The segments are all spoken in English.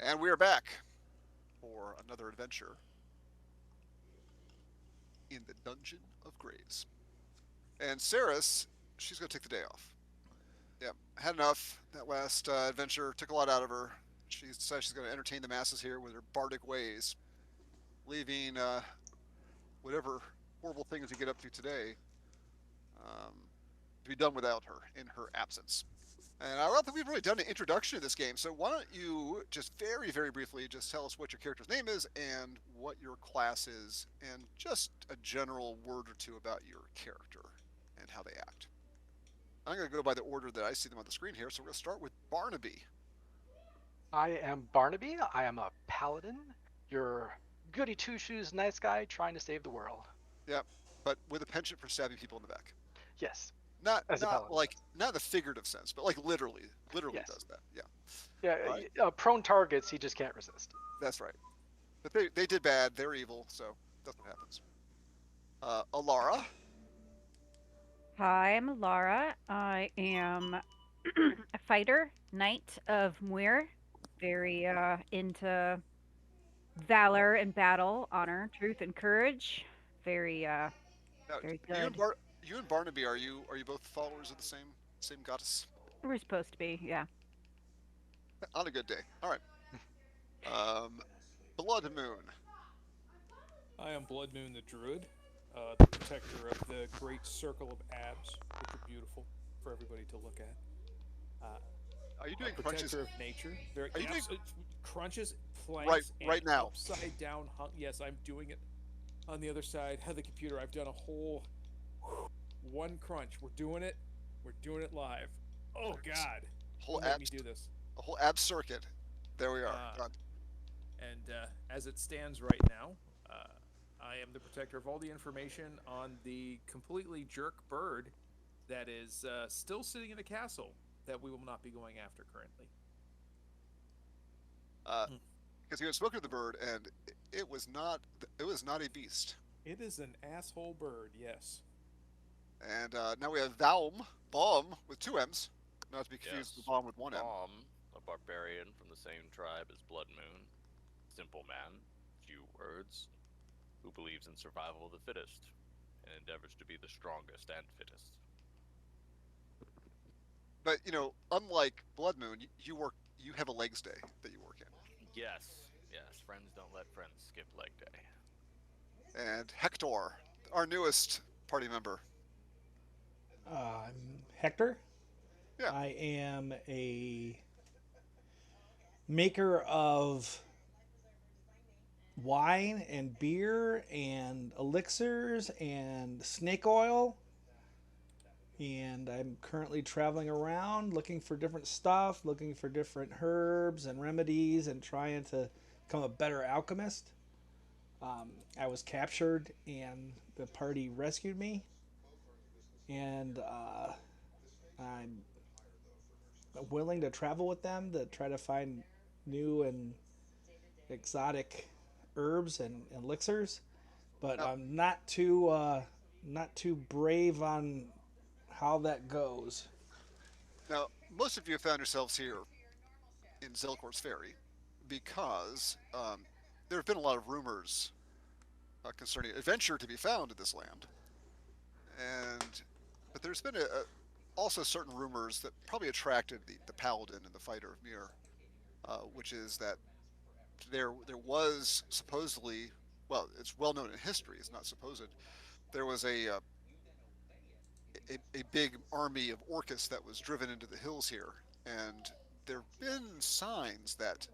And we are back for another adventure in the Dungeon of Graves. And Saris, she's going to take the day off. Yeah, had enough. That last adventure took a lot out of her. She decided she's going to entertain the masses here with her bardic ways, leaving whatever horrible things we get up to today um, to be done without her in her absence. And I don't think we've really done an introduction to this game, so why don't you just very, very briefly just tell us what your character's name is and what your class is, and just a general word or two about your character and how they act. I'm going to go by the order that I see them on the screen here, so we're going to start with Barnaby. I am Barnaby. I am a paladin. Your goody two shoes nice guy trying to save the world. Yep, but with a penchant for stabbing people in the back. Yes, Not as a not paladin like does. not in the figurative sense, but like literally Yes. does that. Yeah. Yeah, All right. prone targets he just can't resist. That's right. But they did bad. They're evil, so that's what happens. Alara. Hi, I'm Laura. I am a fighter, knight of Muir. Very into valor and battle, honor, truth, and courage. Very, Now, very you and good. Barnaby, are you both followers of the same goddess? We're supposed to be, yeah. On a good day. All right. Um, Blood Moon. I am Blood Moon the Druid, the protector of the great circle of abs, which are beautiful for everybody to look at. Uh, Are you a doing crunches? protector of nature. Very Are you doing crunches, right planks, and right now? upside down hung. Yes, I'm doing it on the other side of the computer. I've done a whole one crunch. We're doing it. We're doing it live. Oh God, Whole don't make me abs, do this. a whole ab circuit. There we are. Uh, Done. and as it stands right now, uh, I am the protector of all the information on the completely jerk bird that is still sitting in the castle that we will not be going after currently. Uh, because you had spoken to the bird, and it was not a beast. It is an asshole bird, yes. And now we have Valm, Balm with two M's, not to be confused with Yes. Balm with one M. Balm, a barbarian from the same tribe as Blood Moon. Simple man, few words, who believes in survival of the fittest and endeavors to be the strongest and fittest. But unlike Blood Moon, you have a legs day that you work Yes, yes, friends don't let friends skip leg day. in. And Hector, our newest party member. I'm Hector. Yeah. I am a maker of wine and beer and elixirs and snake oil. And I'm currently traveling around looking for different stuff, looking for different herbs and remedies, and trying to become a better alchemist. I was captured, and the party rescued me. And I'm willing to travel with them to try to find new and exotic herbs and elixirs, but Now, I'm not too brave on how that goes. now, most of you have found yourselves here in Zelkor's Ferry because there have been a lot of rumors concerning adventure to be found in this land, and but there's been also certain rumors that probably attracted the paladin and the fighter of Mir, which is that there was supposedly, well, it's well known in history. It's not supposed. There was a big army of Orcus that was driven into the hills here, and there have been signs that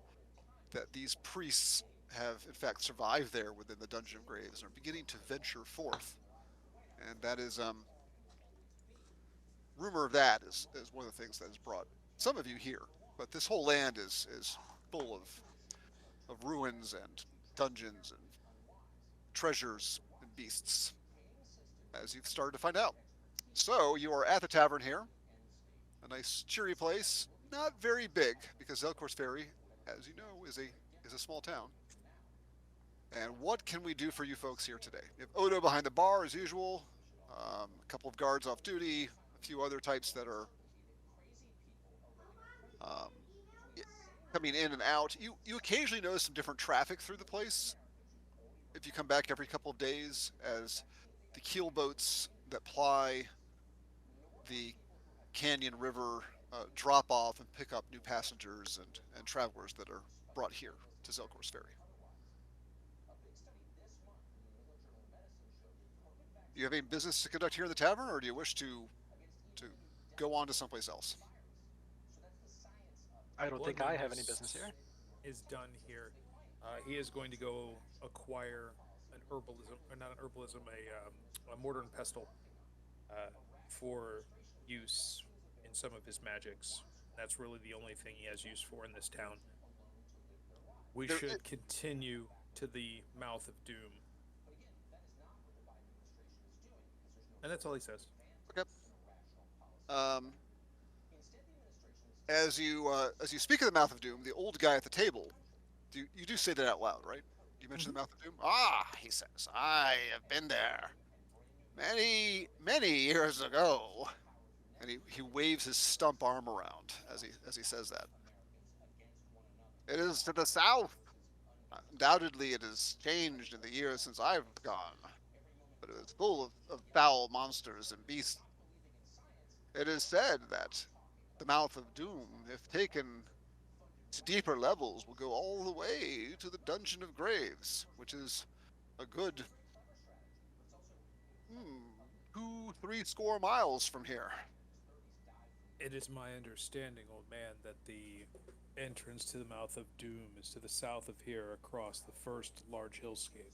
these priests have in fact survived there within the Dungeon of Graves and are beginning to venture forth. And that is rumor of that is one of the things that has brought some of you here. But this whole land is full of ruins and dungeons and treasures and beasts, as you've started to find out. So you are at the tavern here, a nice cheery place, not very big because Elcourse Ferry, as you know, is a small town. And what can we do for you folks here today? We have Odo behind the bar as usual, a couple of guards off duty, a few other types that are um, coming in and out. You occasionally notice some different traffic through the place if you come back every couple of days, as the keel boats that ply the Canyon River drop off and pick up new passengers and travelers that are brought here to Zelkor's Ferry. Do you have any business to conduct here in the tavern, or do you wish to go on to someplace else? I don't think I Bloodmoon have any business here. is done here. He is going to go acquire an herbalism, or not an herbalism, a mortar and pestle for use in some of his magics. That's really the only thing he has use for in this town. We There, should continue to the mouth of doom. And that's all he says. okay. Um, as you speak of the mouth of doom, the old guy at the table, you do say that out loud, right? You mentioned the mouth of doom. Ah, he says, I have been there many years ago, and he waves his stump arm around as he says that. It is to the south. Undoubtedly, it has changed in the years since I've gone, but it is full of foul monsters and beasts. It is said that the mouth of doom, if taken to deeper levels, will go all the way to the dungeon of graves, which is a good 3 score miles from here. It is my understanding, old man, that the entrance to the mouth of doom is to the south of here across the first large hillscape.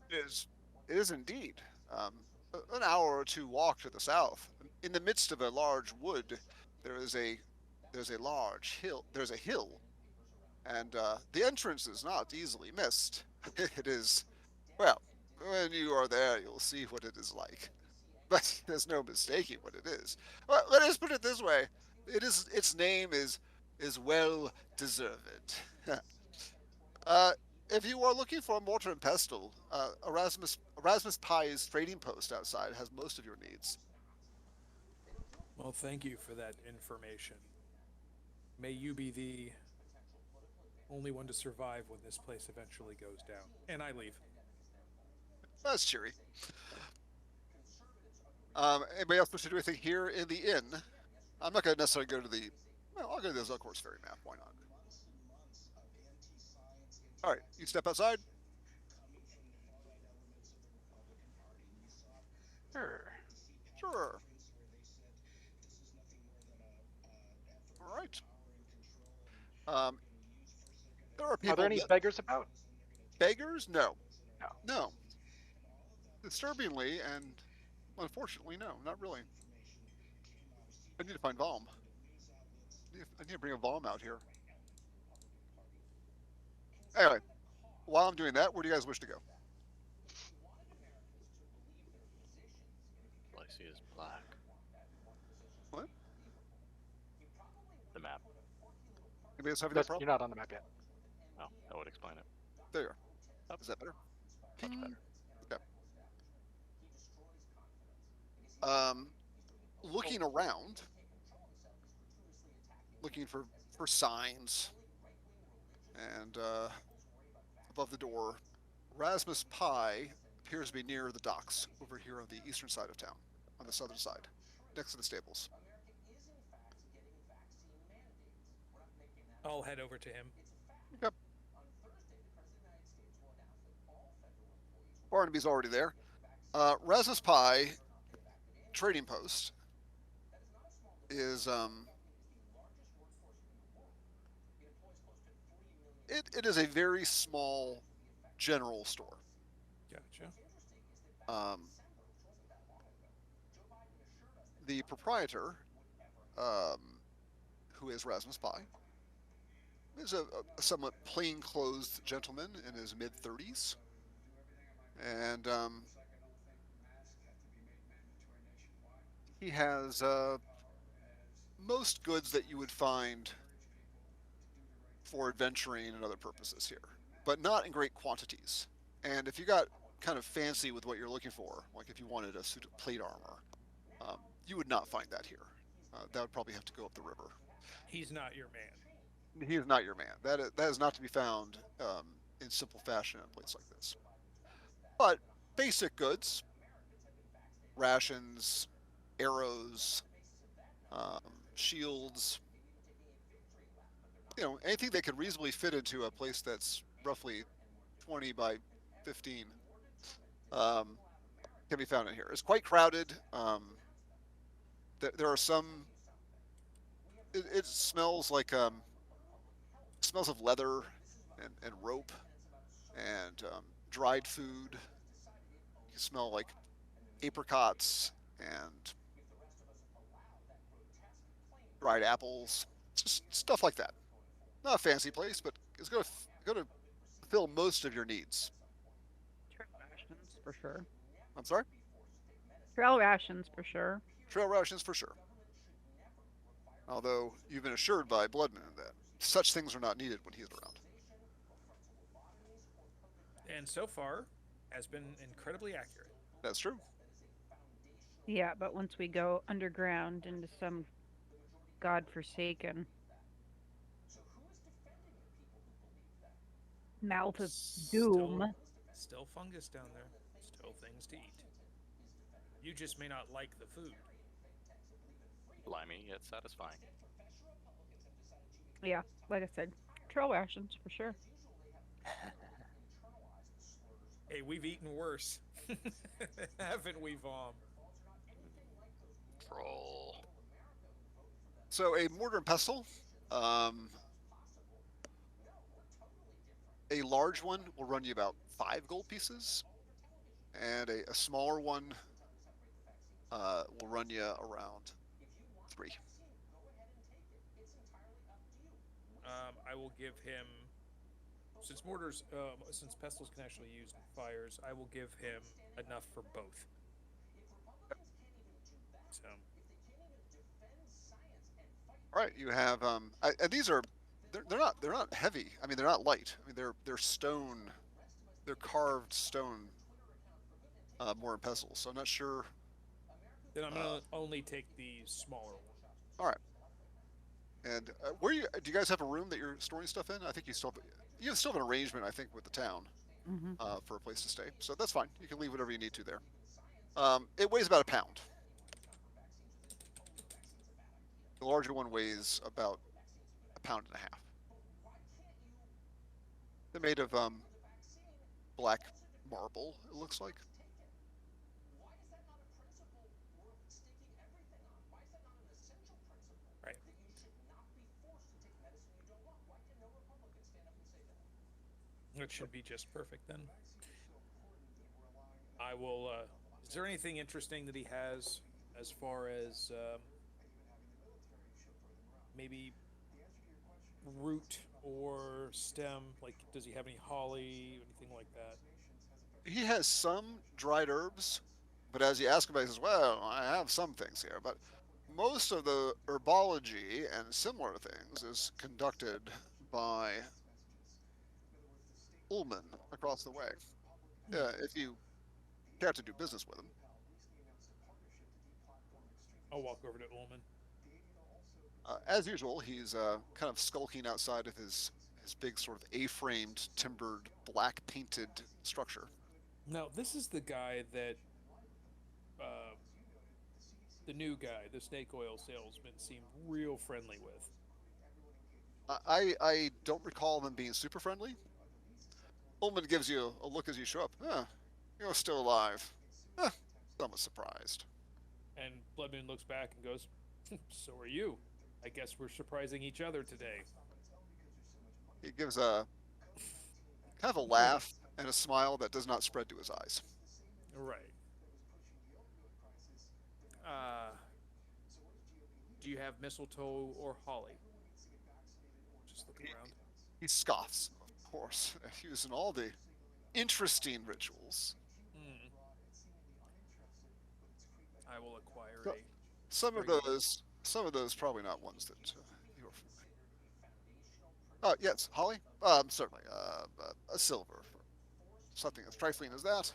It is indeed. An hour or two walk to the south. In the midst of a large wood, there is a there's a large hill. There's a hill, and the entrance is not easily missed. It is, well, when you are there, you'll see what it is like. But there's no mistaking what it is. Well, let us put it this way: its name is well deserved. uh, if you are looking for a mortar and pestle, Erasmus Pye's trading post outside has most of your needs. Well, thank you for that information. May you be the only one to survive when this place eventually goes down. And I leave. That's cheery. Anybody else wish to do anything here in the inn? I'm not going to necessarily go to the. Well, I'll go to the Zelkor's Ferry map. Why not? All right, you step outside. Sure. Sure. All right. Um, there are people. Are there any beggars about? Beggars? No. No. No. Disturbingly and unfortunately, no, not really. I need to find Valm. I need to bring a Valm out here. Anyway, while I'm doing that, where do you guys wish to go? All I see is black. What? The map. Anybody else having that You're problem? not on the map yet. Oh, that would explain it. There you are. Yep. Is that better? Much better. Okay. Looking around, looking for signs, and above the door, Rasmus Pye appears to be near the docks over here on the eastern side of town, on the southern side, next to the stables. I'll head over to him. Yep. Barnaby's already there. Rasmus Pye trading post is it is a very small general store. Gotcha. Um, the proprietor, um, who is Rasmus Pye, is a somewhat plain-clothed gentleman in his mid-30s, and he has most goods that you would find for adventuring and other purposes here, but not in great quantities. And if you got kind of fancy with what you're looking for, like if you wanted a suit of plate armor, you would not find that here. That would probably have to go up the river. He's not your man. he is not your man. That is not to be found in simple fashion in a place like this. But basic goods, rations, arrows, shields, anything that could reasonably fit into a place that's roughly 20 by 15 um, can be found in here. It's quite crowded. There are some. It smells like smells of leather and rope and dried food. You smell like apricots and dried apples, just stuff like that. Not a fancy place, but it's going to fill most of your needs. Trail rations for sure. I'm sorry. Trail rations for sure. Trail rations for sure. Although you've been assured by Bloodmoon that such things are not needed when he's around. And so far, has been incredibly accurate. That's true. Yeah, but once we go underground into some godforsaken mouth of doom. Still fungus down there. Still things to eat. You just may not like the food. Slimy yet satisfying. Yeah, like I said, trail rations for sure. Hey, we've eaten worse. Haven't we, Vom? Troll. So a mortar and pestle, a large one will run you about 5 gold pieces, and a smaller one will run you around 3. I will give him, since since pestles can actually use fires, I will give him enough for both. So. All right, you have and these are they're not heavy. I mean, they're not light. I mean, they're stone, they're carved stone mortar and pestle. So I'm not sure. Then I'm gonna only take the smaller one. All right. And do you guys have a room that you're storing stuff in? I think you still have an arrangement, I think, with the town Mm-hmm. for a place to stay. So that's fine. You can leave whatever you need to there. It weighs about a pound. The larger one weighs about a pound and a half. They're made of black marble, it looks like. Right. It should be just perfect then. I will. Is there anything interesting that he has as far as maybe root or stem? Like, does he have any holly, anything like that? He has some dried herbs, but as you ask about, he says, "Well, I have some things here, but most of the herbology and similar things is conducted by Ullman across the way. If you care to do business with him." I'll walk over to Ullman. As usual, he's kind of skulking outside of his big sort of A-framed, timbered, black painted structure. Now, this is the guy that the new guy, the snake oil salesman, seemed real friendly with. I don't recall them being super friendly. Ullman gives you a look as you show up. Huh, you're still alive. Huh, somewhat surprised. And Bloodmoon looks back and goes, "So are you. I guess we're surprising each other today." He gives a kind of a laugh and a smile that does not spread to his eyes. Right. Do you have mistletoe or holly? Just looking around. He scoffs, of course, using all the interesting rituals. I will acquire So- a. Some of those probably not ones that you're familiar. Yes, holly. Certainly. A silver for something as trifling as that.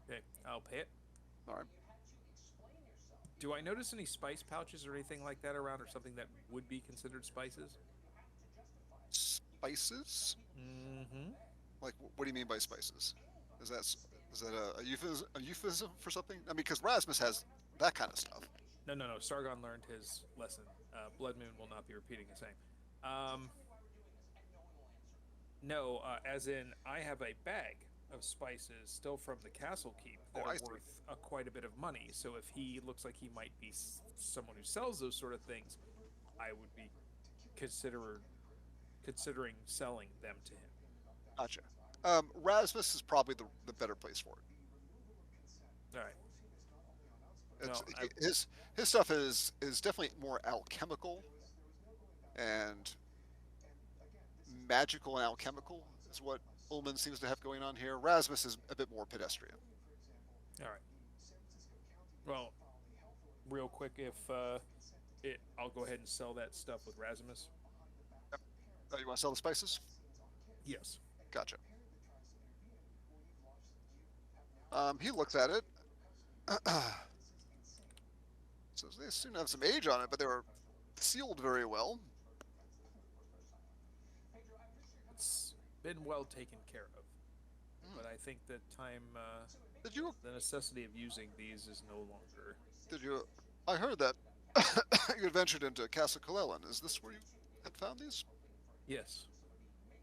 Okay, I'll pay it. All right. Do I notice any spice pouches or anything like that around, or something that would be considered spices? Spices? Mm-hmm. Like, what do you mean by spices? Is that is that a euphemism for something? I mean, because Rasmus has that kind of stuff. No, no, no. Sargon learned his lesson. Blood Moon will not be repeating the same. Um, no, as in, I have a bag of spices still from the castle keep Oh, that I are see. worth quite a bit of money. So if he looks like he might be someone who sells those sort of things, I would be consider considering selling them to him. Gotcha. Rasmus is probably the better place for it. All right. It's Well, I, his stuff is definitely more alchemical and magical and alchemical is what Ullman seems to have going on here. Rasmus is a bit more pedestrian. all right. Well, real quick, if I'll go ahead and sell that stuff with Razimus. Yep. You want to sell the spices? Yes. Gotcha. He looks at it. So they seem to have some age on it, but they were sealed very well. It's been well taken care of. Hmm. But I think that Did you the necessity of using these is no longer. did you? I heard that you had ventured into Castle Cullelan. Is this where you had found these? Yes.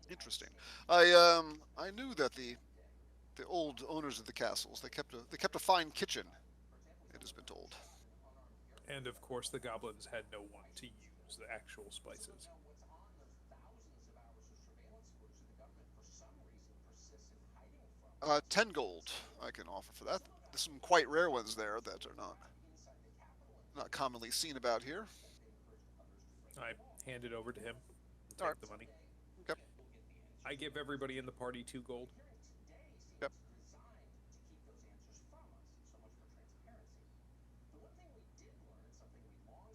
Interesting. I knew that the old owners of the castles they kept a fine kitchen. It has been told. And of course, the goblins had no one to use the actual spices. 10 gold I can offer for that. There's some quite rare ones there that are not commonly seen about here. I hand it over to him and All right. take the money. Okay. I give everybody in the party 2 gold. Yep.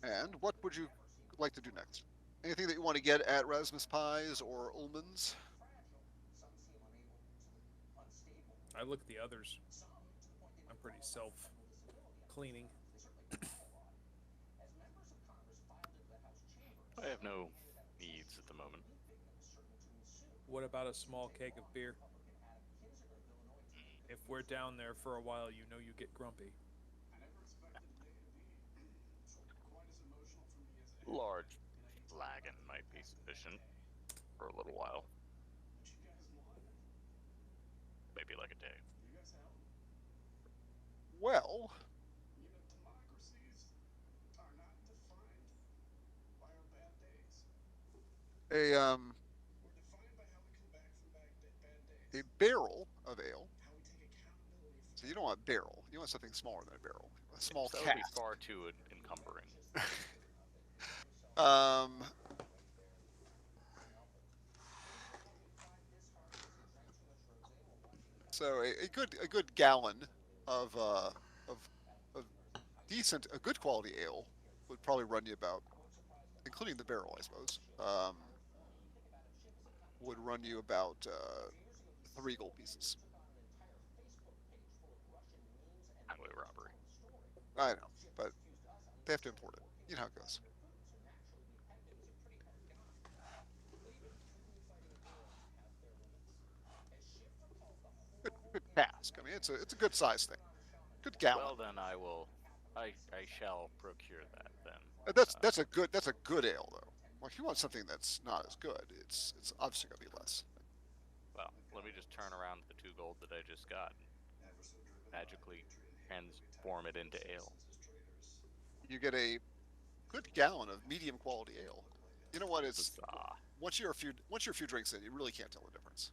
And what would you like to do next? Anything that you want to get at Rasmus Pies or Ullman's? I look at the others. I'm pretty self cleaning. I have no needs at the moment. What about a small keg of beer? If we're down there for a while, you know you get grumpy. Large flagon might be sufficient for a little while. Maybe like a day. Well, a barrel of ale. So you don't want barrel. You want something smaller than a barrel. A small That would be cask. far too encumbering. Um, so a good gallon of of a good quality ale would probably run you about, including the barrel, I suppose. Would run you about 3 gold pieces. Highway robbery. I know, but they have to import it. You know how it goes. Good cask. I mean, it's a good size thing. Good gallon. Well, then I shall procure that then. That's a good ale though. Like if you want something that's not as good, it's obviously gonna be less. Well, let me just turn around the 2 gold that I just got and magically transform it into ale. You get a good gallon of medium quality ale. You know what? It's Huzzah. once you're a few drinks in, you really can't tell the difference.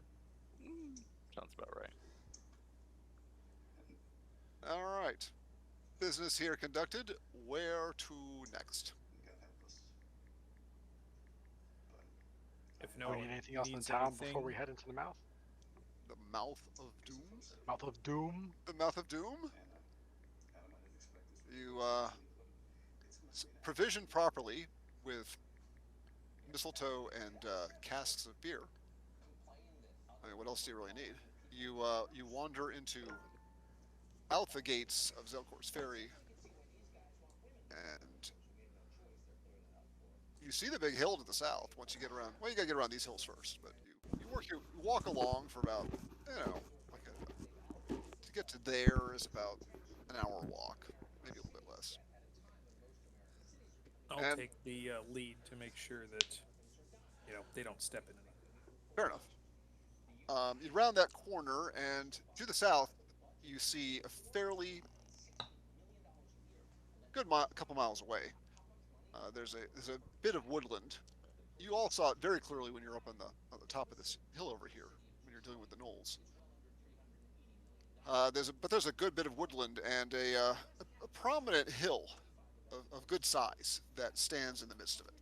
Sounds about right. All right. Business here conducted. Where to next? If Do no we one need anything else in needs town anything, before we head into the mouth? The mouth of doom. Mouth of Doom? The mouth of doom. You provision properly with mistletoe and casks of beer. I mean, what else do you really need? You wander into out the gates of Zelkor's Ferry and you see the big hill to the south. Once you get around, well, you gotta get around these hills first. But you walk along for about like to get to there is about an hour walk, maybe a little bit less. I'll And take the lead to make sure that they don't step in anything. fair enough. You round that corner, and to the south, you see a fairly good couple miles away. There's a bit of woodland. You all saw it very clearly when you're up on the top of this hill over here when you're dealing with the knolls. There's a good bit of woodland and a prominent hill of good size that stands in the midst of it.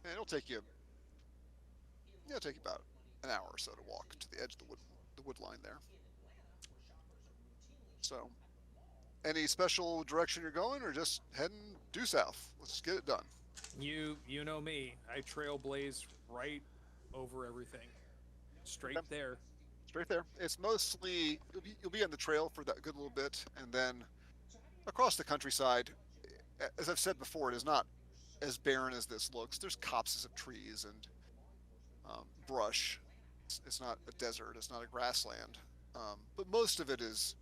And it'll take you about an hour or so to walk to the edge of the wood line there. So, any special direction you're going, or just heading due south? Let's just get it done. You know me. I trailblaze right over everything, straight Okay. there. Straight there. It's mostly you'll be on the trail for that good little bit, and then across the countryside. As I've said before, it is not as barren as this looks. There's copses of trees and brush. It's not a desert. It's not a grassland. But most of it is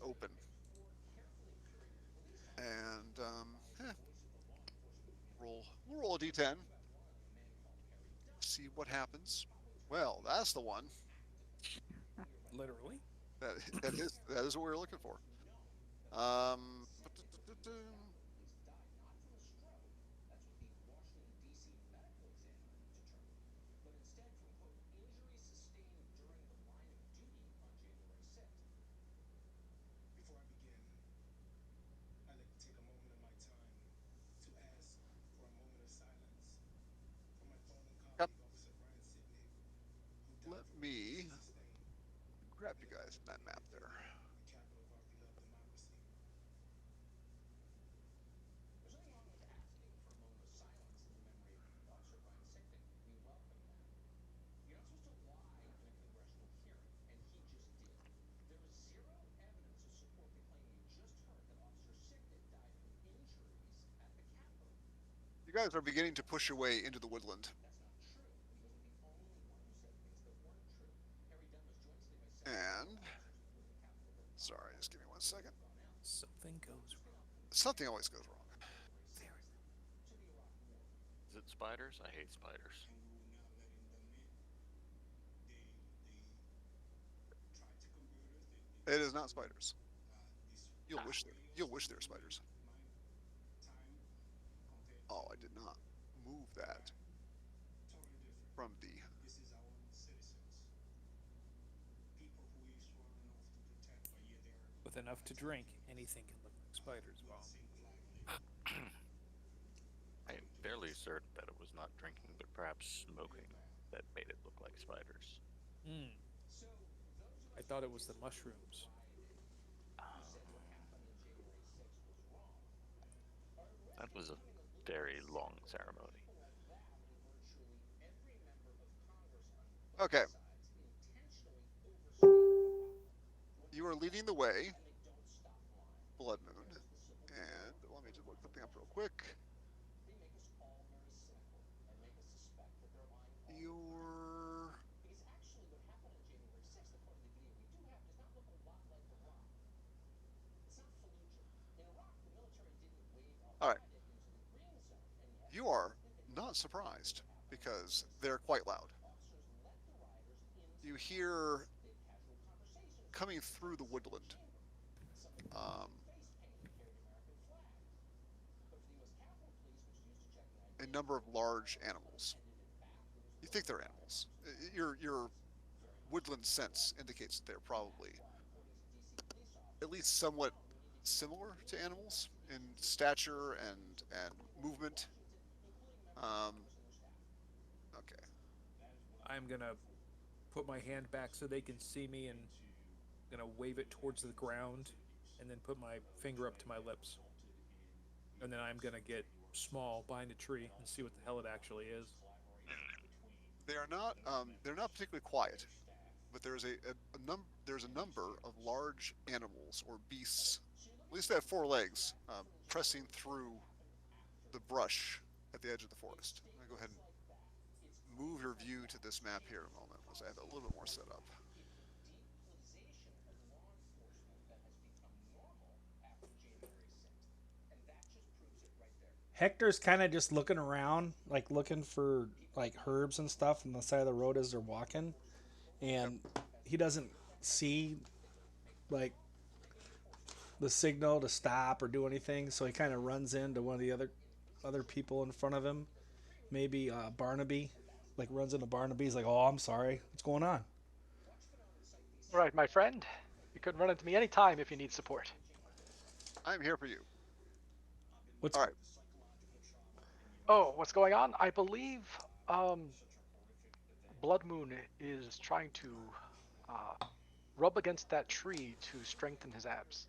open. And we'll roll a d10. See what happens. Well, that's the one. Literally. That that is what we were looking for. Um, let me grab you guys in that map there. You guys are beginning to push your way into the woodland. And sorry, just give me 1 second. Something goes wrong. Something always goes wrong. Is it spiders? I hate spiders. It is not spiders. You'll wish there were spiders. Oh, I did not move that from the. With enough to drink, anything can look like spiders. Well, I am fairly certain that it was not drinking, but perhaps smoking that made it look like spiders. hmm. I thought it was the mushrooms. That was a very long ceremony. Okay, you are leading the way, Blood Moon, and let me just look something up real quick. Your all right. You are not surprised because they're quite loud. You hear coming through the woodland um, a number of large animals. You think they're animals. Your woodland sense indicates that they're probably at least somewhat similar to animals in stature and movement. Um, okay. I'm gonna put my hand back so they can see me, and gonna wave it towards the ground, and then put my finger up to my lips, and then I'm gonna get small behind a tree and see what the hell it actually is. They're not particularly quiet, but there's a number of large animals or beasts. At least they have four legs. pressing through the brush at the edge of the forest. I'm going to go ahead and move your view to this map here in a moment once I have it a little bit more set up. Hector's kind of just looking around, like looking for like herbs and stuff on the side of the road as they're walking, and he doesn't see like the signal to stop or do anything, so he kind of runs into one of the other people in front of him. Maybe Barnaby, like runs into Barnaby. He's like, "Oh, I'm sorry. What's going on?" All right, my friend. You can run into me anytime if you need support. I'm here for you. What's All right. Oh, what's going on? I believe Blood Moon is trying to uh, rub against that tree to strengthen his abs.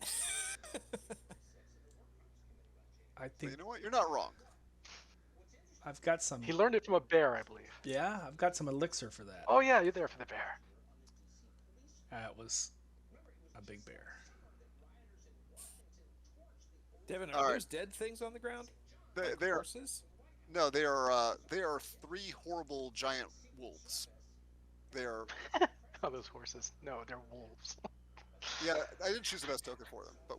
I Well, think you know what? You're not wrong. I've got some. He learned it from a bear, I believe. Yeah, I've got some elixir for that. Oh yeah, you're there for the bear. That was a big bear. Devin, All are right. those dead things on the ground? They, Like they are horses? no, they are three horrible giant wolves. They are Oh, those horses. No, they're wolves. yeah. I didn't choose the best token for them, but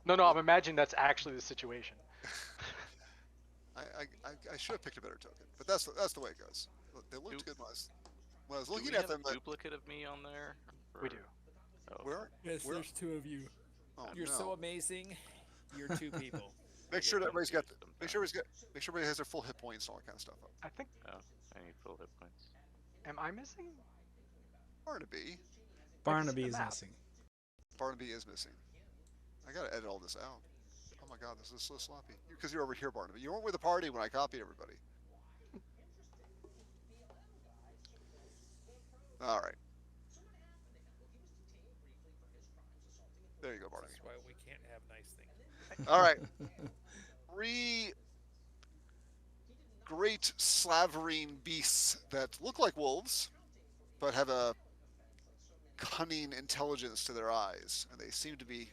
No, I'm imagining that's actually the situation. I should have picked a better token, but that's the way it goes. They looked Do- good when I was Do looking we at have them. a duplicate of me on there? We do. Oh, Where? Yes, Where? there's two of you. Oh, You're no. so amazing. You're two people. Make sure that everybody's got. Make sure sometimes. everybody has their full hit points and all that kind of stuff. I think. Oh, I need full hit points. Am I missing? Barnaby. Barnaby the is map. missing. Barnaby is missing. I gotta edit all this out. Oh my god, this is so sloppy. Because you're over here, Barnaby. You weren't with the party when I copied everybody. All right. There you go, Barnaby. That's why we can't have nice things. All right. Three great slavering beasts that look like wolves, but have a cunning intelligence to their eyes, and they seem to be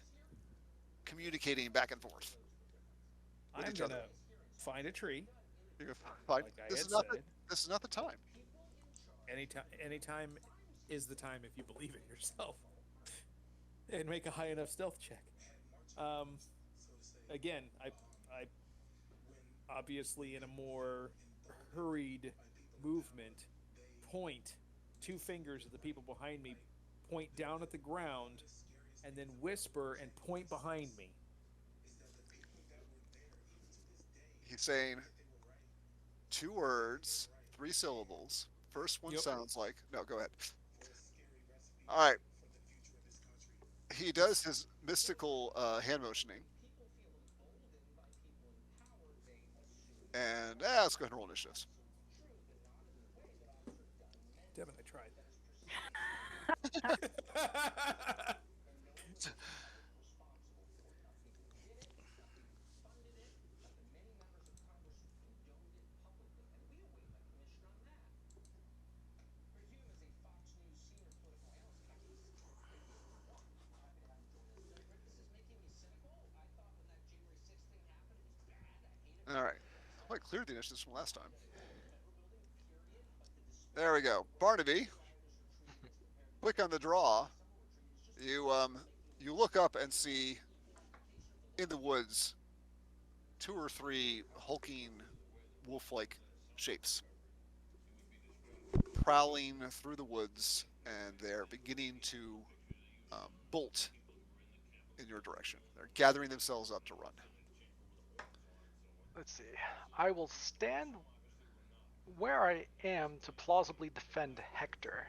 communicating back and forth with I'm each gonna other. find a tree. You're gonna find, Like I this had is not the, said. this is not the time. Anytime is the time if you believe in yourself. And make a high enough stealth check. Again, I obviously in a more hurried movement, point two fingers at the people behind me, point down at the ground, and then whisper and point behind me. He's saying two words, three syllables. First one Yep. sounds like no. Go ahead. All right. He does his mystical hand motioning, and let's go ahead and roll initiatives. Devin, I tried. All right. I cleared the initiatives from last time. There we go. Barnaby, click on the draw. You look up and see in the woods two or three hulking wolf-like shapes prowling through the woods, and they're beginning to bolt in your direction. They're gathering themselves up to run. Let's see. I will stand where I am to plausibly defend Hector,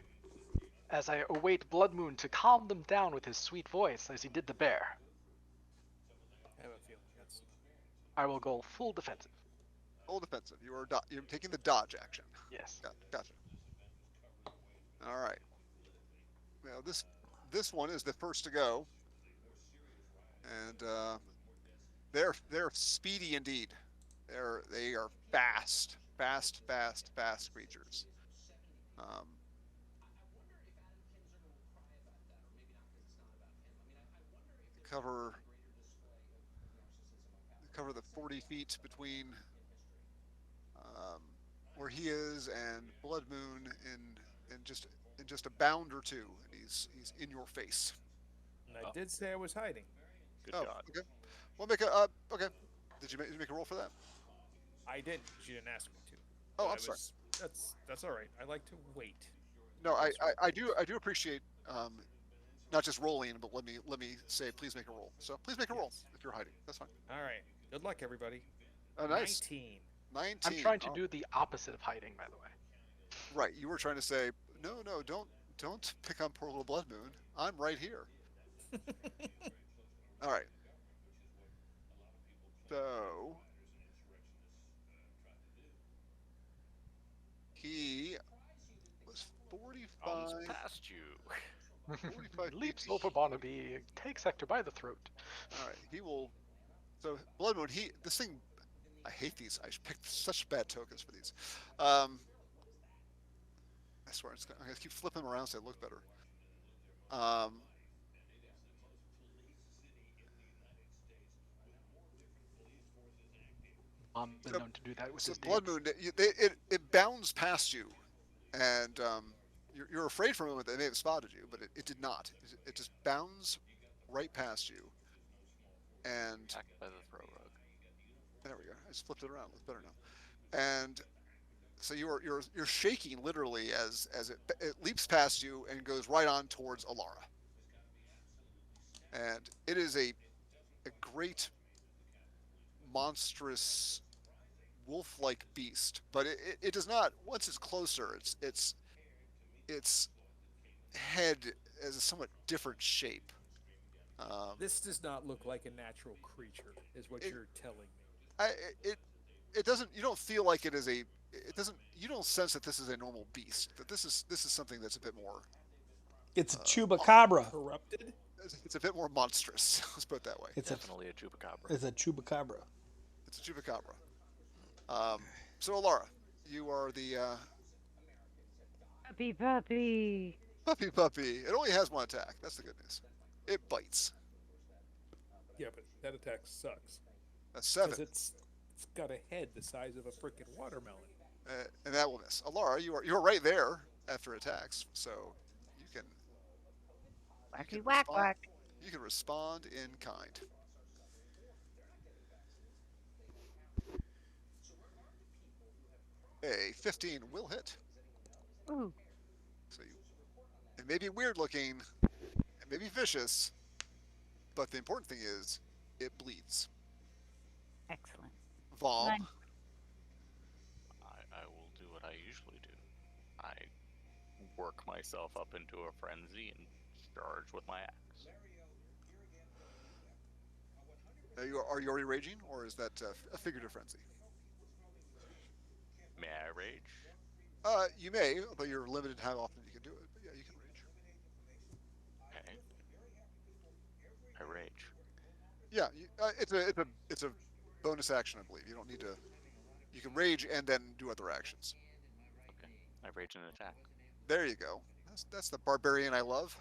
as I await Blood Moon to calm them down with his sweet voice as he did the bear. I have a feeling that's I will go full defensive. Full defensive. You're taking the dodge action. Yes. Gotcha. All right. Now this one is the first to go, and they're speedy indeed. They are fast creatures. Um, cover cover the 40 feet between um, where he is and Blood Moon in just a bound or two, and he's in your face. And I Oh, did say I was hiding. good Oh, God. okay. We'll make a okay. Did you make a roll for that? I didn't. She didn't ask me to. Oh, But I I'm sorry. was. That's all right. I like to wait. No, For these sort of things. I do appreciate not just rolling, but let me say please make a roll. So please make a roll Yes. if you're hiding. That's fine. All right. Good luck, everybody. Oh, nice. 19. I'm 19. trying to Oh, do the opposite of hiding, by the way. right. You were trying to say no, don't pick on poor little Blood Moon. I'm right here. All right. So he was Almost 45, past you. 45 feet. Leaps over Barnaby, takes Hector by the throat. All right. He will. So Blood Moon. This thing. I hate these. I picked such bad tokens for these. Um, I swear, I'm gonna keep flipping them around so they look better. Um, Been so, known to do that with so his Blood dance. Moon, it bounds past you, and you're afraid for a moment that it may have spotted you, but it did not. It just bounds right past you, and Attacked by the throw rug. there we go. I just flipped it around. It looks better now. And so you're shaking literally as it leaps past you and goes right on towards Alara, and it is a great monstrous wolf-like beast, but it does not. Once it's closer, its head is a somewhat different shape. Um, This does not look like a natural creature, is what it, you're telling me. I, it it doesn't. You don't feel like it is a. It doesn't. You don't sense that this is a normal beast. That this is something that's a bit more. It's a Uh, chupacabra. Corrupted? it's a bit more monstrous. Let's put it that way. It's Definitely a chupacabra. a chupacabra. It's a chupacabra. So Alara, you are the Puppy, puppy. puppy. It only has one attack. That's the good news. It bites. Yeah, but that attack sucks. That's Because 7. it's got a head the size of a freaking watermelon. And that will miss. Alara, you're right there after attacks, so you can you can Wacky whack respond. whack. You can respond in kind. A 15 will hit. Ooh, So it may be weird looking, it may be vicious, but the important thing is it bleeds. excellent. Vom, Nine. I will do what I usually do. I work myself up into a frenzy and charge with my axe. are you already raging, or is that a figurative frenzy? May I rage? You may, although you're limited how often you can do it. But yeah, you can rage. Okay. I rage. Yeah, it's a bonus action, I believe. You don't need to. You can rage and then do other actions. Okay. I rage an attack. There you go. That's the barbarian I love.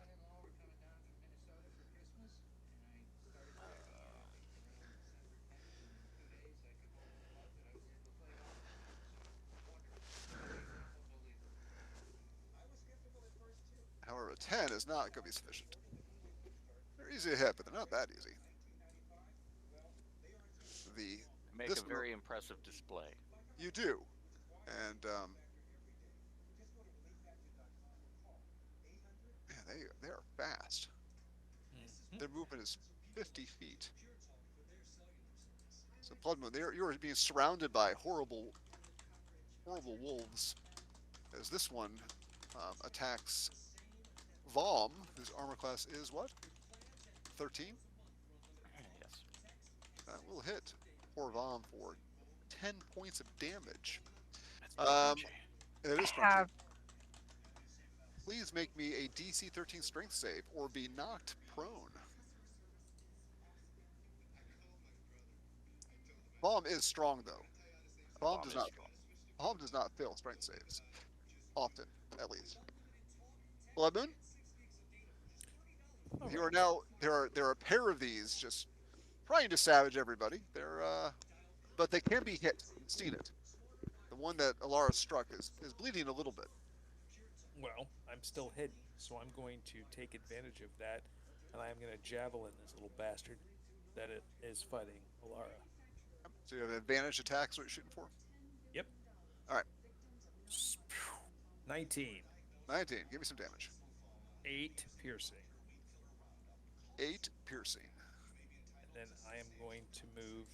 However, a 10 is not going to be sufficient. They're easy to hit, but they're not that easy. The Make this a very impressive display. you do, and man, they are fast. Their movement is 50 feet. So Blood Moon, you're being surrounded by horrible wolves. As this one attacks Vom, whose armor class is what? 13. Yes. That will hit poor Vom for 10 points of damage. That's pretty Um, crunchy. it is I crunchy. have Please make me a DC 13 strength save or be knocked prone. Bomb is strong though. Bomb Bomb does is not. strong. Bomb does not fail strength saves, often at least. Blood Moon, All you right. are now. There are a pair of these just trying to savage everybody. But they can be hit. You've seen it. The one that Alara struck is bleeding a little bit. Well, I'm still hidden, so I'm going to take advantage of that, and I am going to javelin this little bastard that it is fighting Alara. So you have an advantage attack. Is what you're shooting for. Yep. All right, 19. 19. Give me some damage. 8 piercing. 8 piercing. And then I am going to move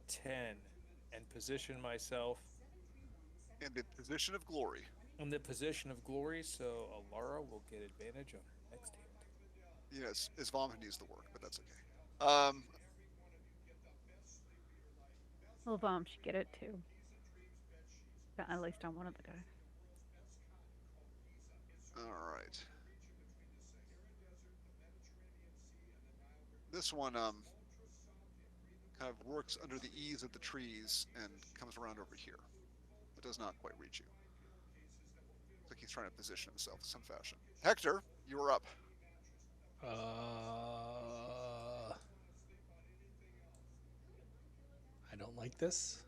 10 and position myself In the position of glory. in the position of glory, so Alara will get advantage on her next hit. Yes, it's Vom who needs the work, but that's okay. Well, Vom should get it too. At least on one of the guys. All right. This one kind of works under the eaves of the trees and comes around over here. It does not quite reach you. Looks like he's trying to position himself in some fashion. Hector, you are up. I don't like this.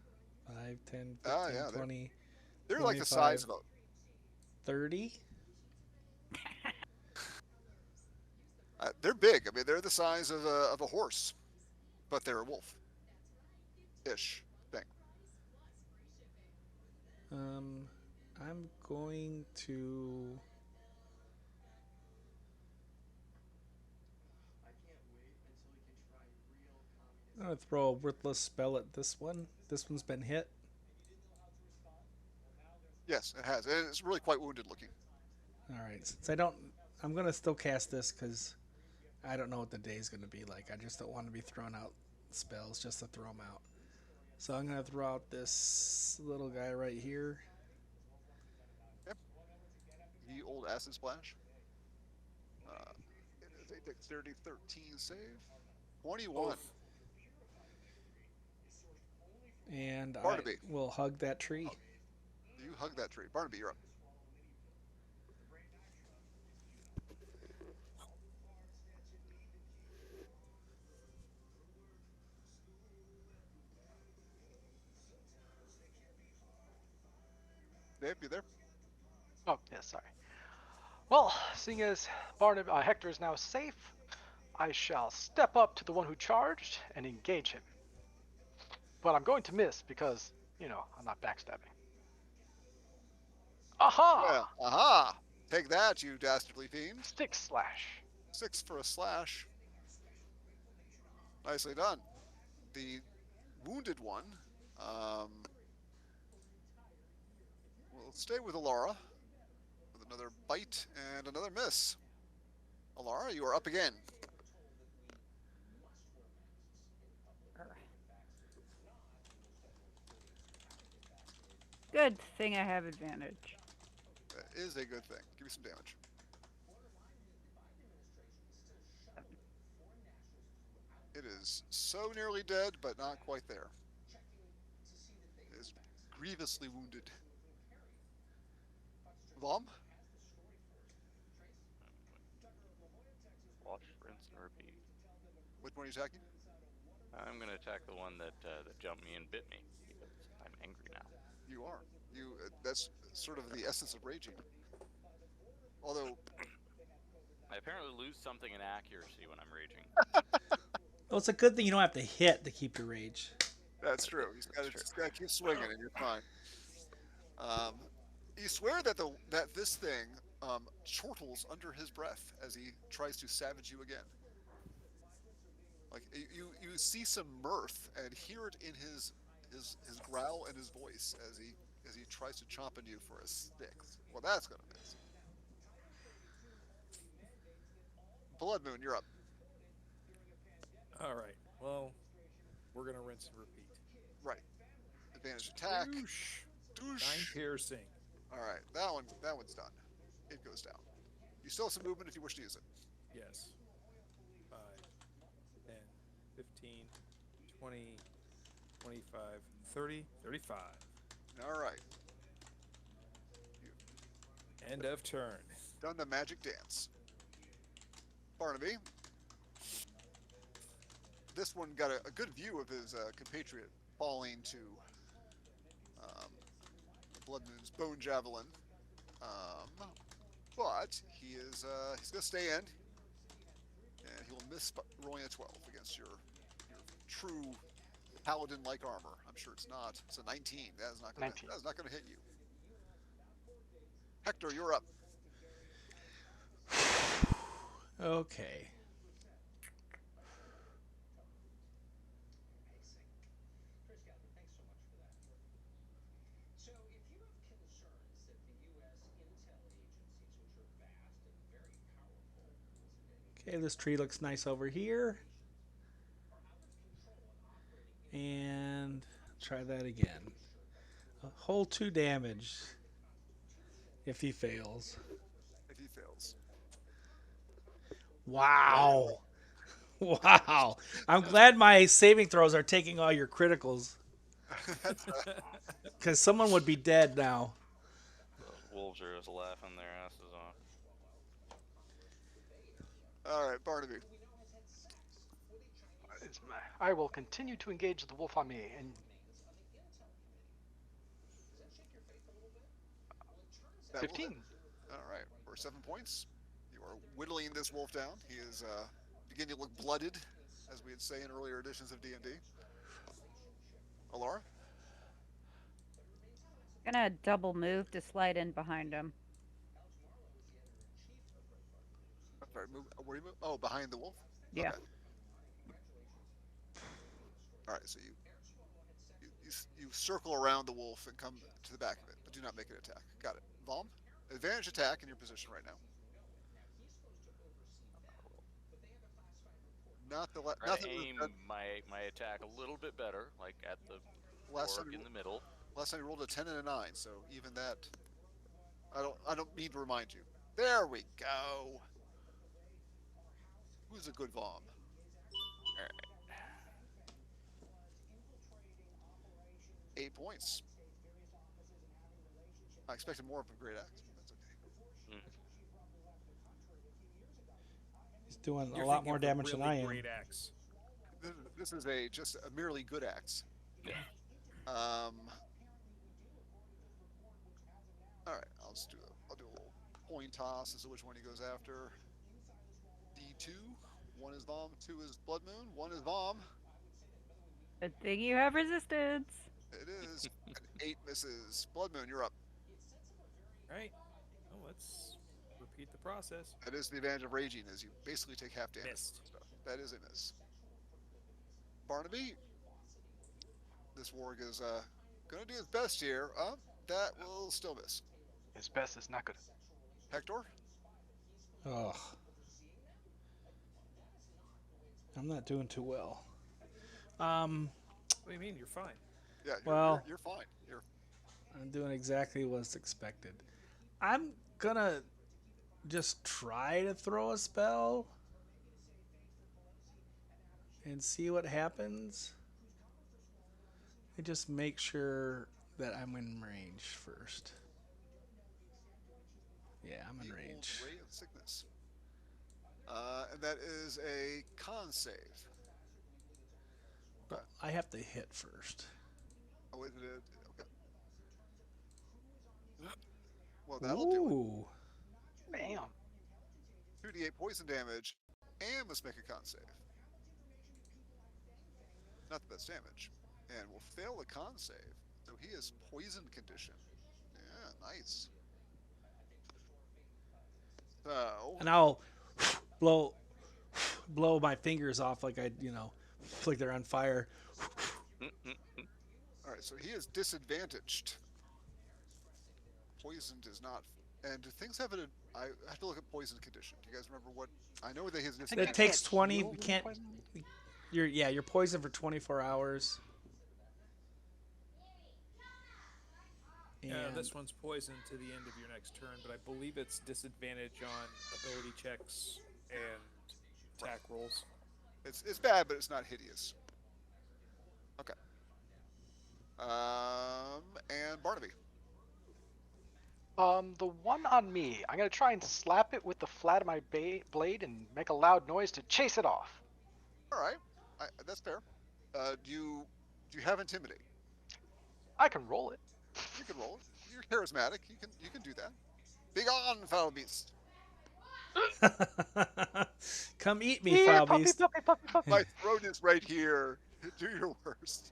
5, 10, 15, Ah, yeah, 20, They're like the 25. size of a 30. they're big. I mean, they're the size of a horse, but they're a wolf ish thing. I'm going to. I'm gonna throw a worthless spell at this one. This one's been hit. Yes, it has. And it's really quite wounded looking. All right. Since I'm gonna still cast this because I don't know what the day's gonna be like. I just don't want to be throwing out spells just to throw them out. So I'm gonna throw out this little guy right here. Yep. The old acid splash. It is a dexterity 13 save. 21. Oof. And Barnaby. I will hug that tree. You hug that tree. Barnaby, you're up. Dave, you there? Oh, yeah, sorry. Well, seeing as Hector is now safe, I shall step up to the one who charged and engage him. But I'm going to miss because, I'm not backstabbing. Aha! Well, aha! Take that, you dastardly fiend. Stick slash. 6 for a slash. Nicely done. The wounded one will stay with Alara with another bite and another miss. Alara, you are up again. Good thing I have advantage. That is a good thing. Give me some damage. It is so nearly dead, but not quite there. It is grievously wounded. Vom? Watch, rinse, and repeat. Which one are you attacking? I'm gonna attack the one that jumped me and bit me because I'm angry now. You are. That's sort of the essence of raging. Although, I apparently lose something in accuracy when I'm raging. Well, it's a good thing you don't have to hit to keep your rage. that's true. You just gotta keep swinging and you're fine. You swear that this thing chortles under his breath as he tries to savage you again. Like you see some mirth and hear it in his growl and his voice as he tries to chomp on you for a stick. Well, that's gonna miss. Blood Moon, you're up. All right. Well, we're gonna rinse and repeat. Right. Advantage attack. Doosh. 9 Doosh. piercing. All right, that one's done. It goes down. You still have some movement if you wish to use it. Yes. 5, 10, 15, 20, 25, 30, 35. All right. End of turn. Done the magic dance. Barnaby. This one got a good view of his compatriot falling to um, the Blood Moon's bone javelin. But he's gonna stay in, and he will miss rolling a 12 against your true paladin-like armor. I'm sure it's not. It's a 19. 19. That is not gonna hit you. Hector, you're up. Okay. Okay, this tree looks nice over here. And try that again. A whole 2 damage if he fails. If he fails, Wow. Wow. I'm glad my saving throws are taking all your criticals. that's Because someone would be dead now. The wolves are just laughing their asses off. all right, Barnaby. I will continue to engage the wolf on me, and That will hit. 15. All right, for 7 points, you are whittling this wolf down. He is beginning to look blooded, as we'd say in earlier editions of D&D. Alara? Gonna double move to slide in behind him. I'm sorry, move. Where you move? Oh, behind the wolf. Yeah. Okay. All right, so you circle around the wolf and come to the back of it, but do not make an attack. Got it. Vom, advantage attack in your position right now. Not the Try not to the aim my attack a little bit better, like at the last orc time. in the middle. Last time you rolled a 10 and a 9, so even that, I don't need to remind you. There we go. Who's a good Vom? All right. 8 points. I expected more of a great axe, but that's okay. He's doing You're a lot thinking more of the damage than really I am. Great axe. This is just a merely good axe. Yeah. All right, I'll do a little coin toss as to which one he goes after. D2. One is Vom, 2 is Blood Moon, 1 is Vom. Good thing you have resistance. It is an 8 misses. Blood Moon, you're up. Right. Well, let's repeat the process. That is the advantage of raging, is you basically take half damage. Missed. Stuff. That is a miss. Barnaby, this warg is gonna do his best here. That will still miss. His best is not good. Hector, Ugh. I'm not doing too well. What do you mean? You're fine. yeah, Well- you're fine. I'm doing exactly what's expected. I'm gonna just try to throw a spell and see what happens. And just make sure that I'm in range first. Yeah, I'm in The old range. Ray of Sickness. And that is a con save. But I have to hit first. Oh, is it? Okay. Well, that'll do it. Ooh. Bam. 2d8 poison damage, and must make a con save. Not the best damage. And will fail the con save. So he is poison condition. Yeah, nice. So, And I'll blow my fingers off like like they're on fire. all right, so he is disadvantaged. Poison does not. And do things have an? I have to look at poison condition. Do you guys remember what? I know that he has I think That you disadvantage. takes can't 20. heal You when can't. poisoned. You're poisoned for 24 hours. Yeah, And this one's poisoned to the end of your next turn, but I believe it's disadvantage on ability checks and attack rolls. It's bad, but it's not hideous. Okay. And Barnaby. The one on me, I'm gonna try and slap it with the flat of my blade and make a loud noise to chase it off. All right. That's fair. Do you have intimidate? I can roll it. You can roll it. You're charismatic. You can do that. Begone, foul beast! Come eat me, Here, foul puppy, beast. puppy, puppy, puppy. My throat is right here. Do your worst.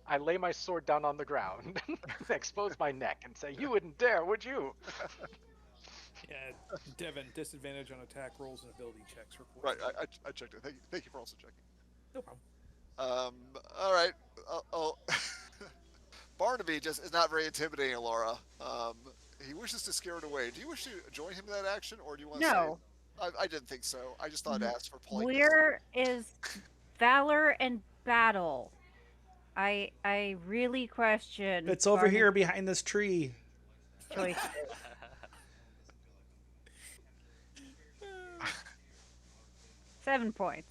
I lay my sword down on the ground, expose my neck, and say, "You wouldn't dare, would you?" Yeah, Devin, disadvantage on attack rolls and ability checks for Right. poison. I checked it. Thank you for also checking. No problem. All right. Barnaby just is not very intimidating, Laura. He wishes to scare it away. Do you wish to join him in that action, or do you want to say? No. I didn't think so. I just thought I'd ask for politeness. Where is valor and battle? I really question It's over Barnaby's here behind this tree. choices. 7 points.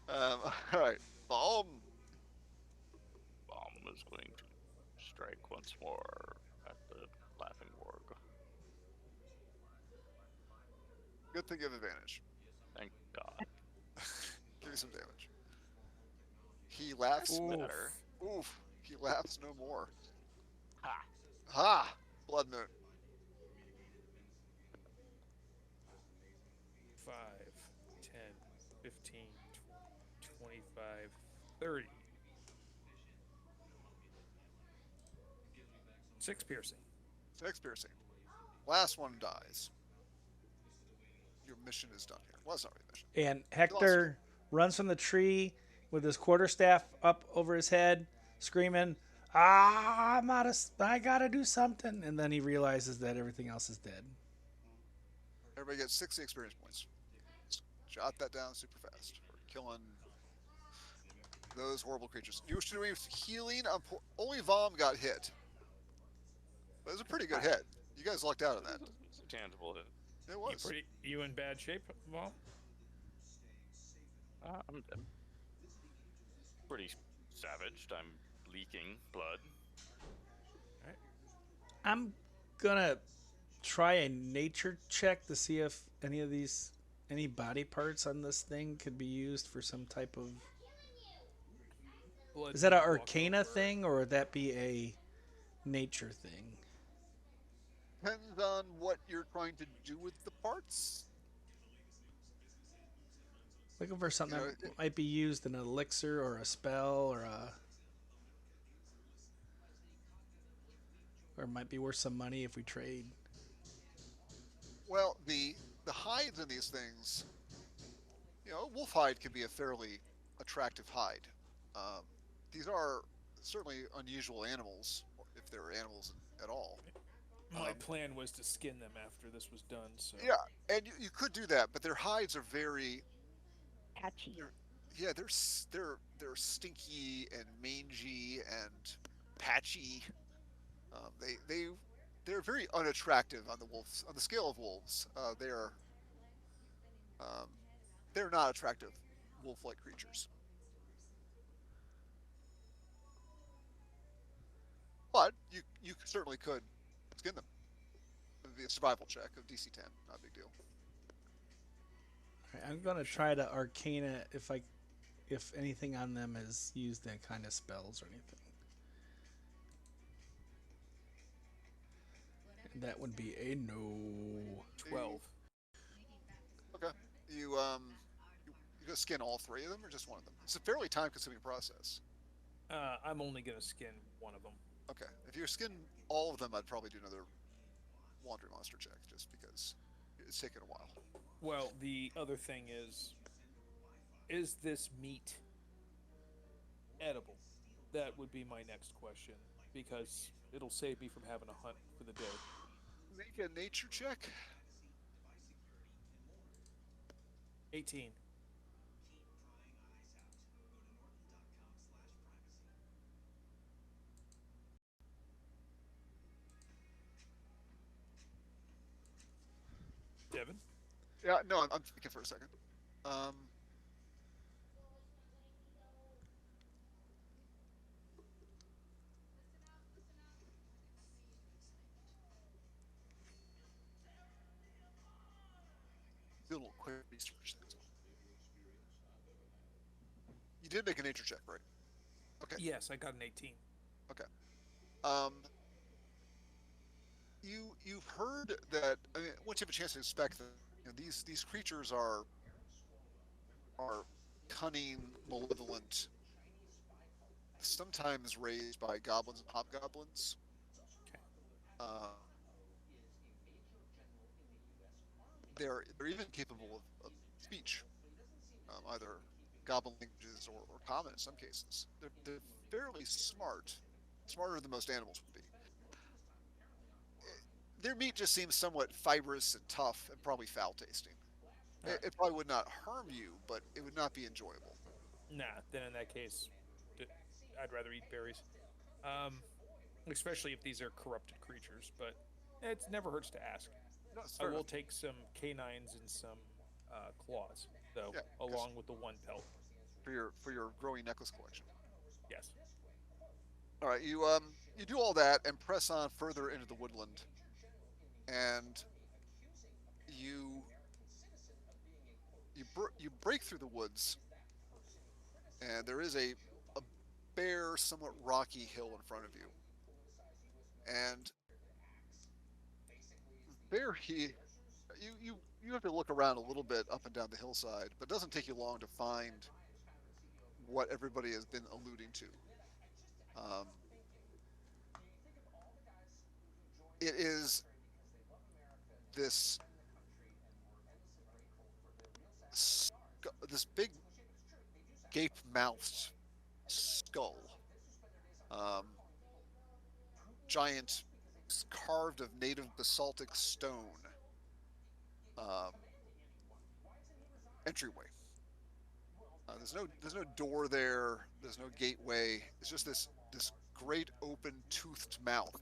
All right. Balm. Bomb is going to strike once more at the laughing warg. Good thing you have advantage. Thank God. Give you some damage. He laughs. That's Oof. better. Oof. He laughs no more. Ha! Ha! Blood moon. 5, 10, 15, 20, 25, 30. 6 piercing. Six piercing. Last one dies. Your mission is done here. Well, it's not really a mission. And Hector runs from the tree with his quarterstaff up over his head, screaming, I'm out of. I gotta do something. And then he realizes that everything else is dead. Everybody gets 60 experience points. Just jot that down super fast. We're killing those horrible creatures. You should do healing. Only Vom got hit. But it was a pretty good hit. You guys lucked out on that. It's a tangible hit. It was. You in bad shape, Vol? I'm pretty savaged. I'm leaking blood. I'm gonna try a nature check to see if any body parts on this thing could be used for some type of. Blood Is that an walk arcana over. thing, or would that be a nature thing? Depends on what you're trying to do with the parts. Looking for something You know, that might be used in an elixir or a spell or it might be worth some money if we trade. Well, the hides in these things, wolf hide can be a fairly attractive hide. Um, these are certainly unusual animals, if they're animals at all. My Um, plan was to skin them after this was done, so. Yeah, and you could do that, but their hides are very, Patchy. they're, yeah, they're stinky and mangy and patchy. They're very unattractive on the wolves on the scale of wolves. Um, they're not attractive wolf-like creatures. But you certainly could skin them. It would be a survival check of DC 10, not a big deal. All right, I'm gonna try to arcana if anything on them is used in kind of spells or anything. And that would be a no. 12. Okay. You go skin all three of them or just one of them? It's a fairly time-consuming process. I'm only gonna skin one of them. Okay. If you skin all of them, I'd probably do another laundry monster check just because it's taken a while. Well, the other thing is this meat edible? That would be my next question, because it'll save me from having to hunt for the day. Make a nature check. 18. Devin? Yeah, no, I'm thinking for a second. Um, do a little quick research. You did make a nature check, right? Okay. Yes, I got an 18. Okay. Um, you've heard that. I mean, once you have a chance to inspect them, these creatures are cunning, malevolent, sometimes raised by goblins and hobgoblins. Okay. Uh, they're even capable of speech, either goblin languages or common in some cases. They're fairly smart, smarter than most animals would be. Their meat just seems somewhat fibrous and tough and probably foul tasting. All right. It probably would not harm you, but it would not be enjoyable. Nah, then in that case, d- I'd rather eat berries. Um, Especially if these are corrupted creatures, but it never hurts to ask. No, it's I fair will enough. take some canines and some claws, though, Yeah, because along with the one pelt. for your growing necklace collection. Yes. All right, you do all that and press on further into the woodland, and you you break through the woods, and there is a bare, somewhat rocky hill in front of you, and there you have to look around a little bit up and down the hillside, but it doesn't take you long to find what everybody has been alluding to. Um, it is this this big gape-mouthed skull, um, giant, carved of native basaltic stone um, entryway. There's no door there. There's no gateway. It's just this great open toothed mouth.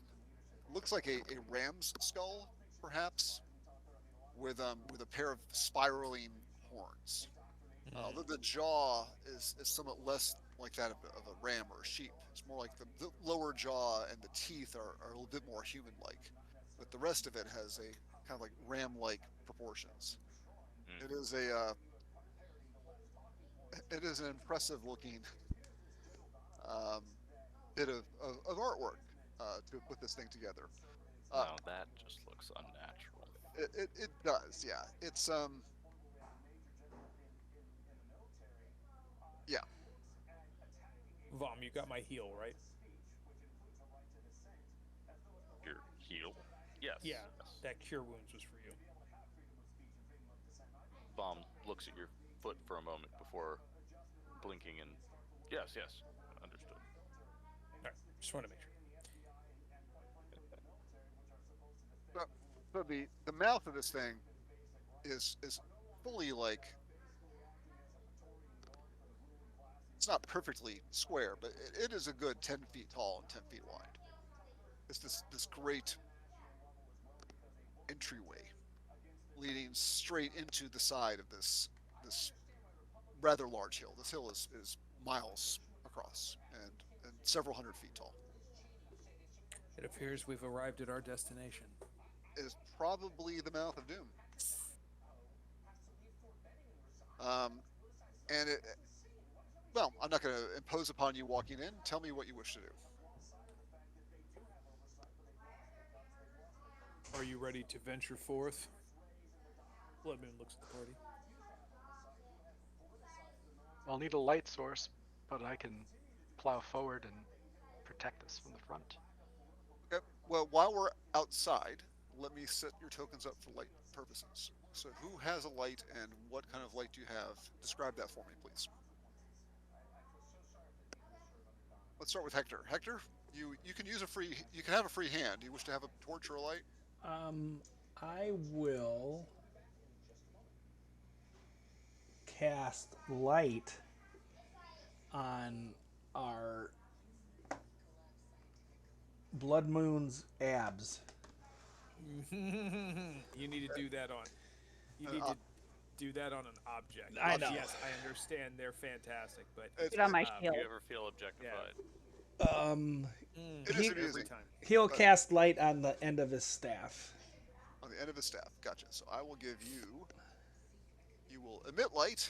Looks like a ram's skull, perhaps, with a pair of spiraling horns. Although the jaw is somewhat less like that of a ram or a sheep. It's more like the lower jaw and the teeth are a little bit more human-like, but the rest of it has a kind of like ram-like proportions. It is it is an impressive looking um, bit of artwork to put this thing together. Uh, Now that just looks unnatural. it does, yeah. It's yeah. Vom, you got my heal, right? Your heel? Yes. Yeah, Yes. that cure wounds was for you. Bomb looks at your foot for a moment before blinking and yes, yes, understood. All right, just want to make sure. So, so the mouth of this thing is fully like it's not perfectly square, but it is a good 10 feet tall and 10 feet wide. It's this great entryway leading straight into the side of this rather large hill. This hill is miles across and several hundred feet tall. It appears we've arrived at our destination. It is probably the mouth of doom. Um, and well, I'm not going to impose upon you walking in. Tell me what you wish to do. Are you ready to venture forth? Blood Moon looks at the party. I'll need a light source, but I can plow forward and protect us from the front. Okay. Well, while we're outside, let me set your tokens up for light purposes. So, who has a light, and what kind of light do you have? Describe that for me, please. Let's start with Hector. Hector, you can use a free. You can have a free hand. Do you wish to have a torch or a light? I will cast light on our Blood Moon's abs. You need to do that on. You need Uh, to do that on an object. I know. Yes, I understand they're fantastic, but It's, Get on my Do shield. you ever feel objectified? it is He- every amusing. time. He'll But- cast light on the end of his staff. On the end of his staff. Gotcha. So I will give you. You will emit light.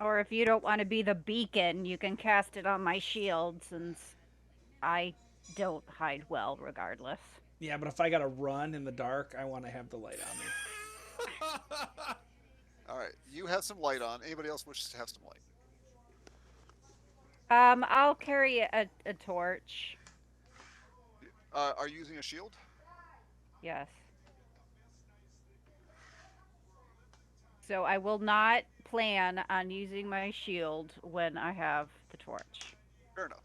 Or if you don't want to be the beacon, you can cast it on my shield since I don't hide well regardless. Yeah, but if I gotta run in the dark, I want to have the light on me. All right, you have some light on. Anybody else wishes to have some light? I'll carry a torch. Are you using a shield? Yes. So I will not plan on using my shield when I have the torch. Fair enough.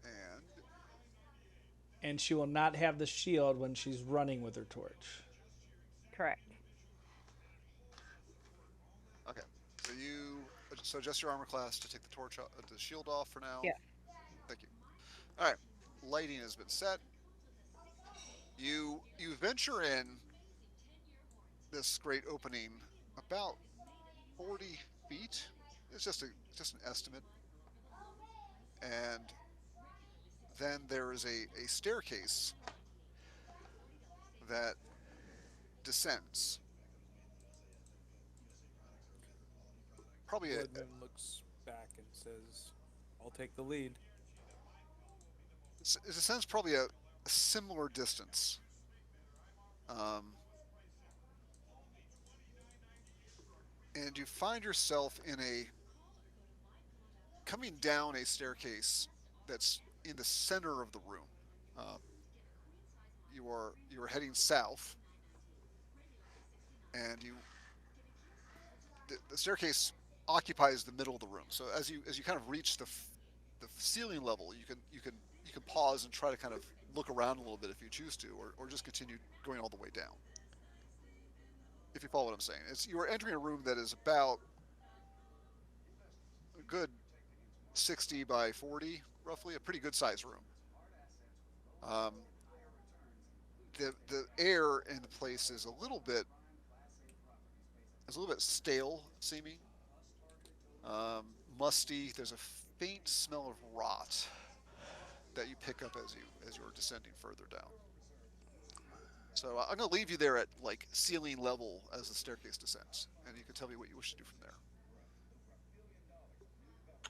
And And she will not have the shield when she's running with her torch. Correct. okay, so adjust your armor class to take the the shield off for now. Yeah. Thank you. All right, lighting has been set. You venture in this great opening about 40 feet. It's just an estimate, and then there is a staircase that descends. Probably Bloodmoon looks back and says, "I'll take the lead." it descends probably a similar distance. Um, and you find yourself in a coming down a staircase that's in the center of the room. Uh, you are heading south, and the staircase occupies the middle of the room. So as you kind of reach the ceiling level, you can pause and try to kind of look around a little bit if you choose to, or just continue going all the way down. If you follow what I'm saying, you are entering a room that is about a good 60 by 40, roughly, a pretty good size room. Um, the air in the place is a little bit stale seeming, musty. There's a faint smell of rot that you pick up as you're descending further down. So I'm going to leave you there at like ceiling level as the staircase descends, and you can tell me what you wish to do from there.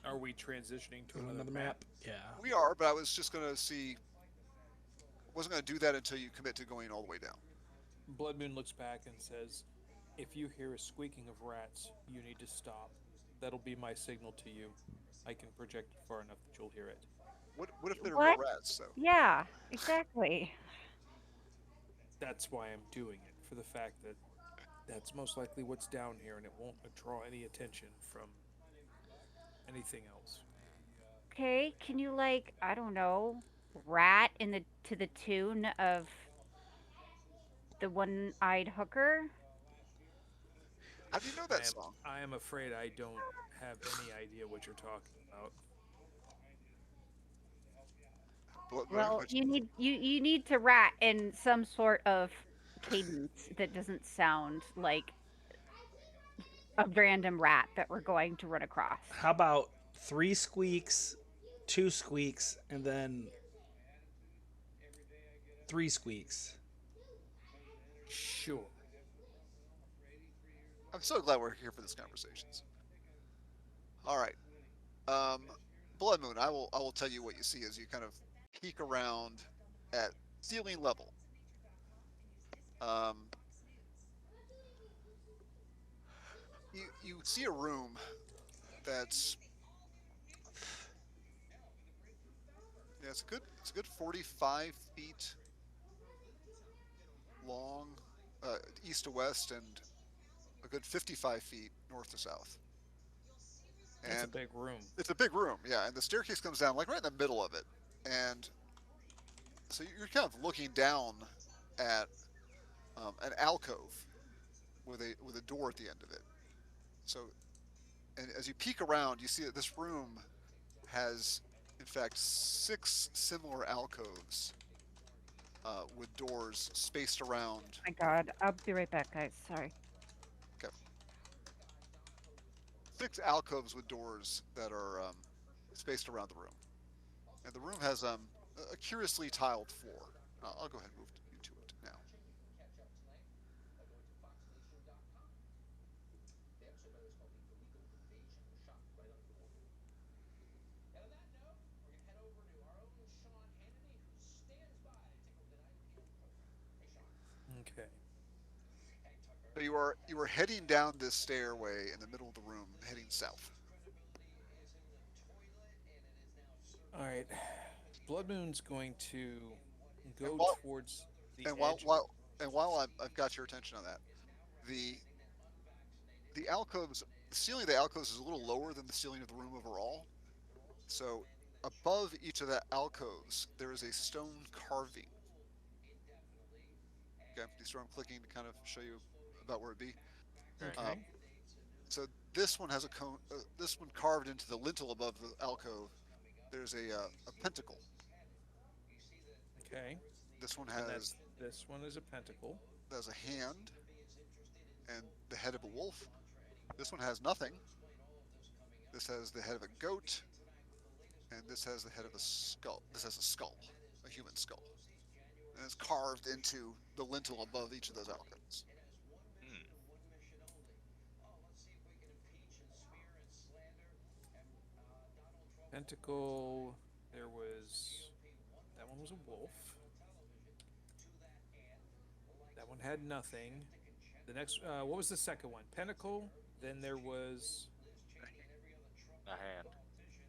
Are we transitioning to Another map? Yeah. We are, but I was just going to see. Wasn't going to do that until you commit to going all the way down. Bloodmoon looks back and says, "If you hear a squeaking of rats, you need to stop. That'll be my signal to you. I can project it far enough that you'll hear it." What if they're real What? rats, though? Yeah, exactly. That's why I'm doing it, for the fact that that's most likely what's down here, and it won't draw any attention from anything else. Okay, can you like, I don't know, rat in the to the tune of the one-eyed hooker? How do you know I that am song? I am afraid I don't have any idea what you're talking about. Well, you need to rat in some sort of cadence that doesn't sound like a random rat that we're going to run across. How about 3 squeaks, 2 squeaks, and then 3 squeaks? Sure. I'm so glad we're here for this conversations. All right, um, Blood Moon. I will tell you what you see as you kind of peek around at ceiling level. Um, you see a room that's yeah, it's a good 45 feet long, east to west, and a good 55 feet north to south. That's a And big room. it's a big room, yeah. And the staircase comes down like right in the middle of it, and so you're kind of looking down at an alcove with a door at the end of it. So, and as you peek around, you see that this room has, in fact, 6 similar alcoves with doors spaced around. My God, I'll be right back, guys. Sorry. Okay, 6 alcoves with doors that are spaced around the room, and the room has a curiously tiled floor. I'll go ahead and move you to it now. Okay. So you are heading down this stairway in the middle of the room, heading south. All right. Blood Moon's going to And go while towards the and while edge. while and while I've got your attention on that, the the alcoves, the ceiling of the alcoves is a little lower than the ceiling of the room overall. So above each of the alcoves, there is a stone carving. Okay, you see where I'm clicking to kind of show you about where it be. Um, Okay. so this one has a cone. This one carved into the lintel above the alcove. There's a pentacle. Okay. This one And has that's this one is a pentacle. a hand and the head of a wolf. This one has nothing. This has the head of a goat, and this has the head of a skull. This has a skull, a human skull, and it's carved into the lintel above each of those alcoves. Hmm. Pentacle. There was that one was a wolf. That one had nothing. The next, what was the second one? Pentacle. Then there was A hand.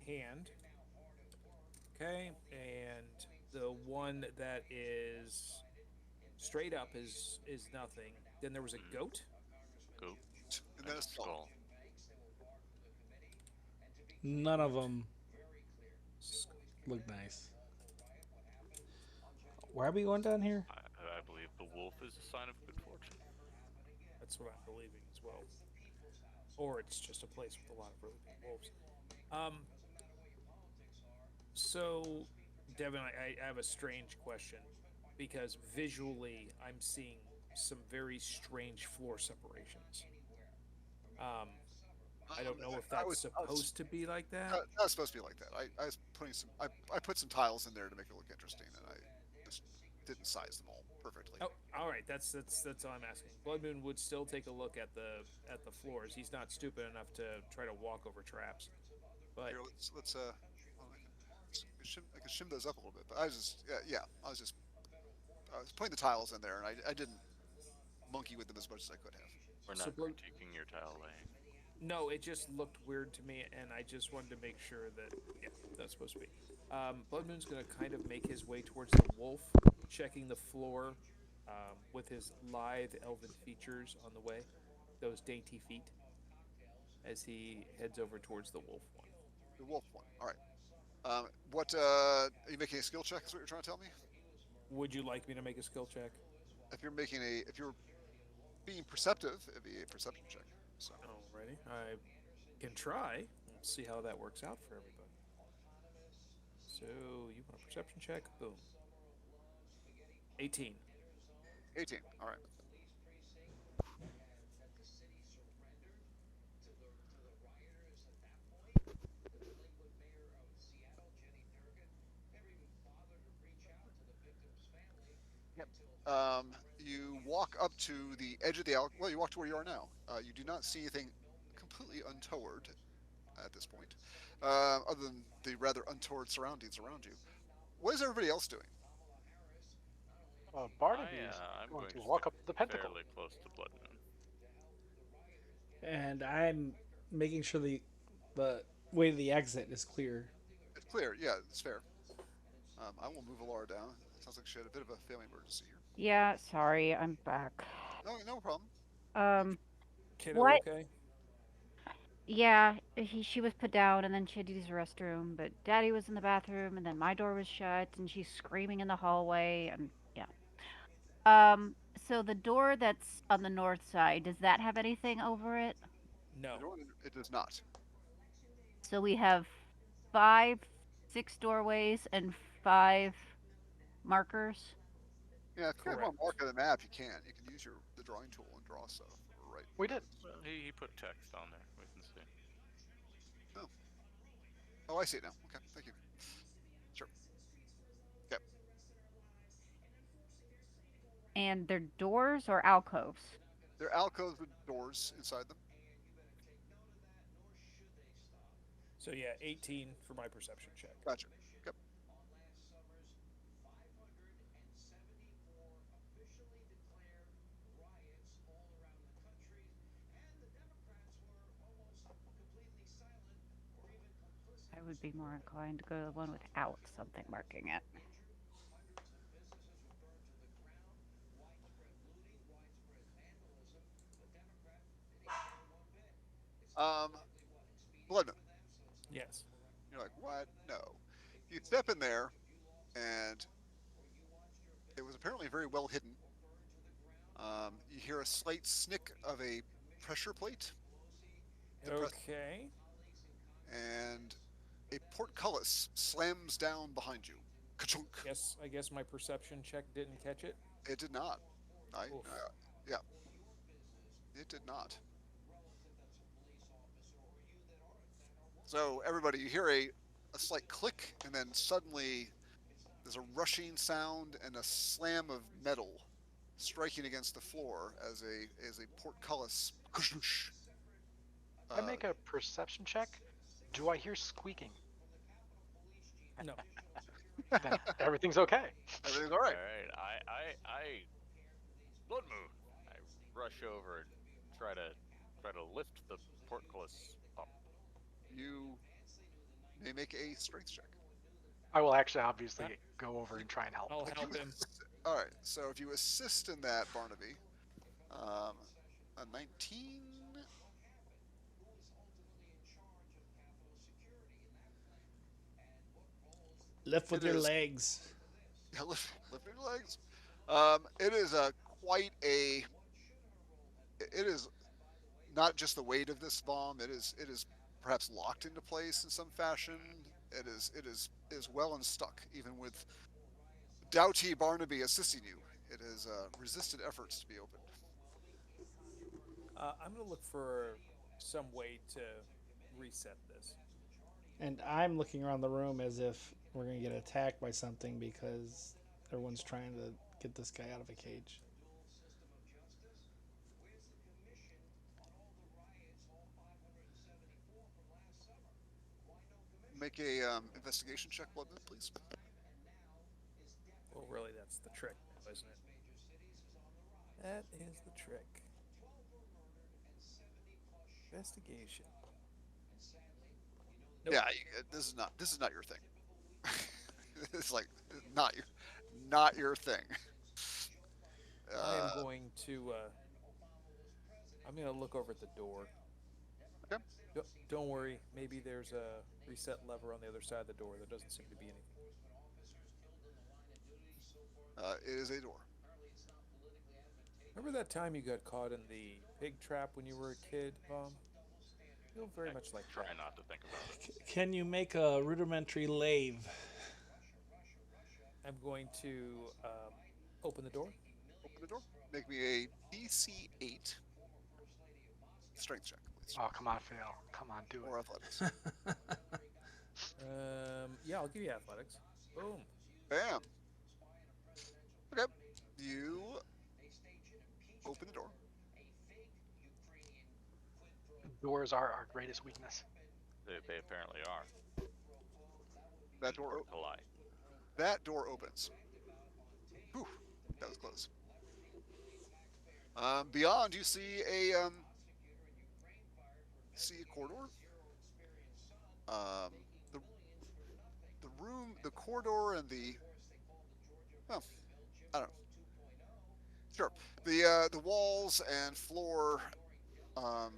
hand. Okay, and the one that is straight up is nothing. Then there was a Mm. goat. Goat. And then And a a skull. skull. None of Goat. them Skull. look nice. Why are we going down here? I believe the wolf is a sign of good fortune. That's what I'm believing as well. Or it's just a place with a lot of really big wolves. Um, so, Devin, I have a strange question because visually I'm seeing some very strange floor separations. Um, I don't know if I that's was, I was, supposed to be like that. that was supposed to be like that. I was putting some, I put some tiles in there to make it look interesting, and I just didn't size them all perfectly. Oh, all right. That's all I'm asking. Blood Moon would still take a look at the floors. He's not stupid enough to try to walk over traps. But Here, well, I can shim those up a little bit, but I was just, yeah, I was putting the tiles in there, and I didn't monkey with them as much as I could have. We're so not Blood, critiquing your tile laying. no, it just looked weird to me, and I just wanted to make sure that yeah, that's supposed to be. Blood Moon's gonna kind of make his way towards the wolf, checking the floor with his lithe elven features on the way, those dainty feet, as he heads over towards the wolf one. The wolf one. All right. What are you making a skill check? Is what you're trying to tell me? Would you like me to make a skill check? If you're being perceptive, it'd be a perception check. So Alrighty, I can try. Let's see how that works out for everybody. So you want a perception check? Boom. 18. 18. All right. Yep. You walk up to the edge of the well, you walk to where you are now. You do not see anything completely untoward at this point, other than the rather untoward surroundings around you. What is everybody else doing? Barnaby's I'm going going to to walk stick up the pentacle. fairly close to Blood Moon. And I'm making sure the way to the exit is clear. It's clear. Yeah, it's fair. I will move Alara down. It sounds like she had a bit of a family emergency here. Yeah, sorry, I'm back. No, no problem. Um, Kiddo, what? okay? Yeah, she was put down and then she had to use the restroom, but Daddy was in the bathroom and then my door was shut and she's screaming in the hallway and yeah. So the door that's on the north side, does that have anything over it? The No. door, it does not. So we have five, six doorways and five markers. Yeah, if you guys want to mark Correct. on the map, you can. You can use the drawing tool and draw stuff or write We did. notes. Well, he put text on there. We can see. Oh, oh, I see it now. Okay, thank you. Sure. Okay, And they're doors or alcoves? they're alcoves with doors inside them. So yeah, 18 for my perception check. Gotcha. Yep. would be more inclined to go to the one without something marking it. Um, Blood Moon. Yes. You're like, what? No. You step in there, and it was apparently very well hidden. You hear a slight snick of a pressure plate depressed, Okay. and a portcullis slams down behind you. Ka-chunk. I guess my perception check didn't catch it. It did not. Oof. Yeah, it did not. So everybody, you hear a slight click, and then suddenly there's a rushing sound and a slam of metal striking against the floor as a portcullis. I Uh, make a perception check. Do I hear squeaking? No. Then everything's okay. everything's all right. All right, Blood Moon. I rush over and try to lift the portcullis up. You may make a strength check. I will actually obviously go over and try and help. I'll If help you him. All right. So if you assist in that, Barnaby, um, a 19. Lift with It your is- legs. Yeah, lift your legs. It is a quite a. It is not just the weight of this bomb. It is perhaps locked into place in some fashion. It is well and stuck, even with Doughty Barnaby assisting you. It has resisted efforts to be opened. I'm gonna look for some way to reset this. And I'm looking around the room as if we're going to get attacked by something because everyone's trying to get this guy out of a cage. Make a investigation check, Bloodman, please. Well, really, that's the trick, isn't it? That is the trick. Investigation. Nope. Yeah, this is not your thing. It's like not your thing. I am going to. I'm gonna look over at the door. Okay. Don't worry. Maybe there's a reset lever on the other side of the door. There doesn't seem to be anything. It is a door. Remember that time you got caught in the pig trap when you were a kid, Mom? Feel very much like Try that. not to think about it. Can you make a rudimentary lathe? I'm going to open the door. Open the door. Make me a DC 8 strength check, please, Oh, come on, Phil. Come on, do or it. athletics. Yeah, I'll give you athletics. Boom. Bam. Okay. You open the door. Doors are our greatest weakness. They apparently are. That door. To lie. That door opens. Whew, that was close. Beyond, you see a corridor. The room, the corridor, and well, I don't know. Sure. The walls and floor are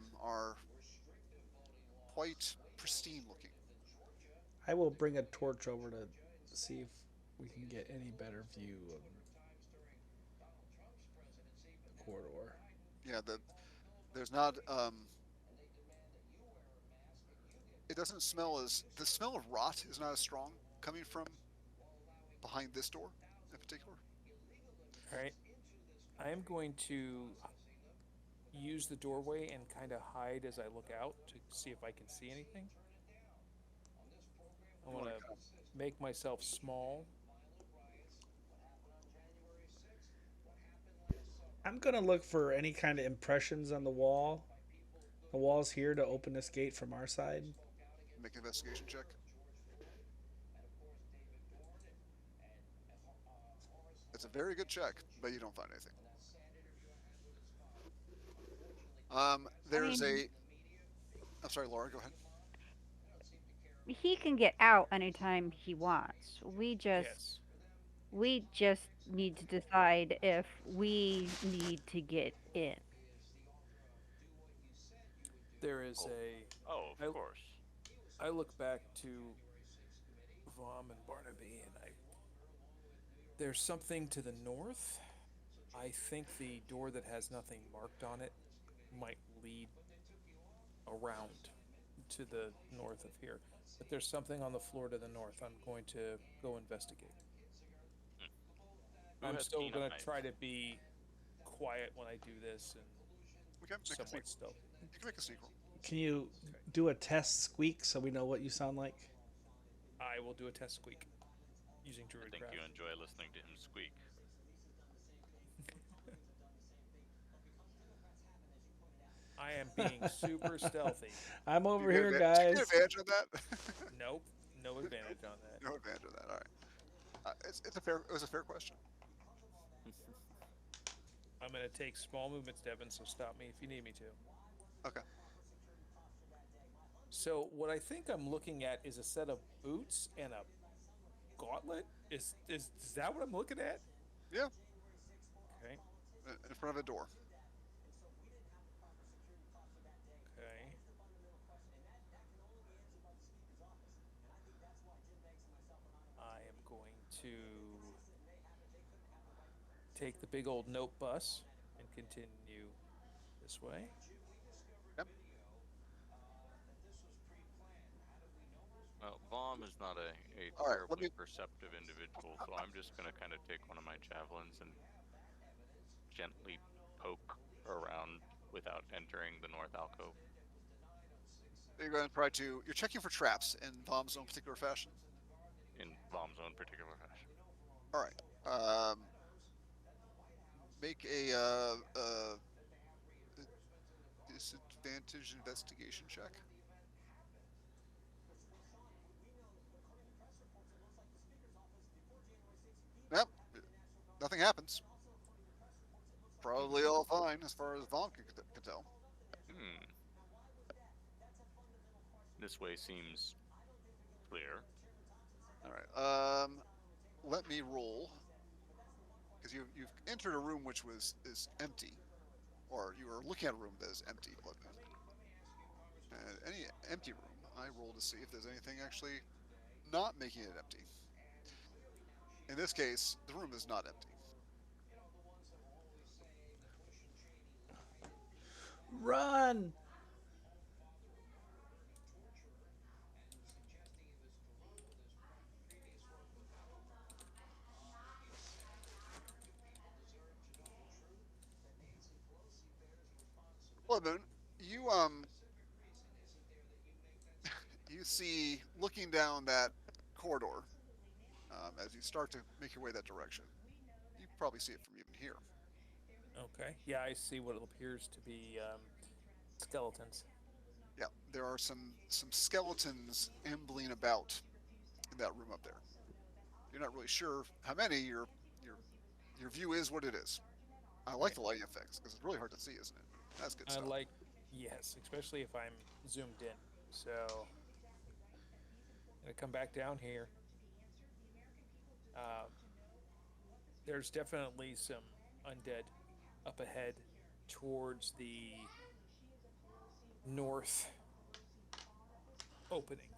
quite pristine looking. I will bring a torch over to see if we can get any better view of the corridor. Yeah, there's not it doesn't smell as the smell of rot is not as strong coming from behind this door in particular. All right. I am going to use the doorway and kind of hide as I look out to see if I can see anything. I want to make myself small. I'm gonna look for any kind of impressions on the wall. The wall's here to open this gate from our side. Make an investigation check. It's a very good check, but you don't find anything. There's mean- I'm sorry, Laura. Go ahead. he can get out anytime he wants. Yes. We just need to decide if we need to get in. There is Oh, a. oh, of I, course. I look back to Vom and Barnaby, and I. There's something to the north. I think the door that has nothing marked on it might lead around to the north of here. But there's something on the floor to the north. I'm going to go investigate. Hmm. Who I'm has still keen going to eyes? try to be quiet when I do this and Okay, make a sneak. somewhat stealthy. You can make a sneak roll. Can you Okay. do a test squeak so we know what you sound like? I will do a test squeak using I think you Druidcraft. enjoy listening to him squeak. I am being super stealthy. I'm Do you over get here, do you get guys. advantage on that? Nope, no Nope, advantage on that. no advantage on that. All right. It's a fair. It was a fair question. I'm going to take small movements, Devin, so stop me if you need me to. Okay. So, what I think I'm looking at is a set of boots and a gauntlet. Is that what I'm looking at? Yeah, Okay. in front of a door. Okay. I am going to take the big old note bus and continue this way. Yep. Well, Vom is not a All right. Let terribly me. perceptive individual, so I'm just going to kind of take one of my javelins and gently poke around without entering the north alcove. You're going to try to. You're checking for traps in Vom's own particular fashion. In Vom's own particular fashion. All right. Make a disadvantage investigation check. Yep. Nothing happens. Probably all fine as far as Vom can tell. Hmm. This way seems clear. All right. Let me roll because you've entered a room which was is empty, or you were looking at a room that is empty. Blood Moon. And any empty room, I roll to see if there's anything actually not making it empty. In this case, the room is not empty. Run! Blood Moon, you you see looking down that corridor as you start to make your way that direction. You probably see it from even here. Okay. Yeah, I see what appears to be skeletons. Yeah, there are some skeletons ambling about in that room up there. You're not really sure how many. Your your view is what it is. I like Right. the lighting effects because it's really hard to see, isn't it? That's good I stuff. like, yes, especially if I'm zoomed in. So, I'm going to come back down here. Um, there's definitely some undead up ahead towards the north opening,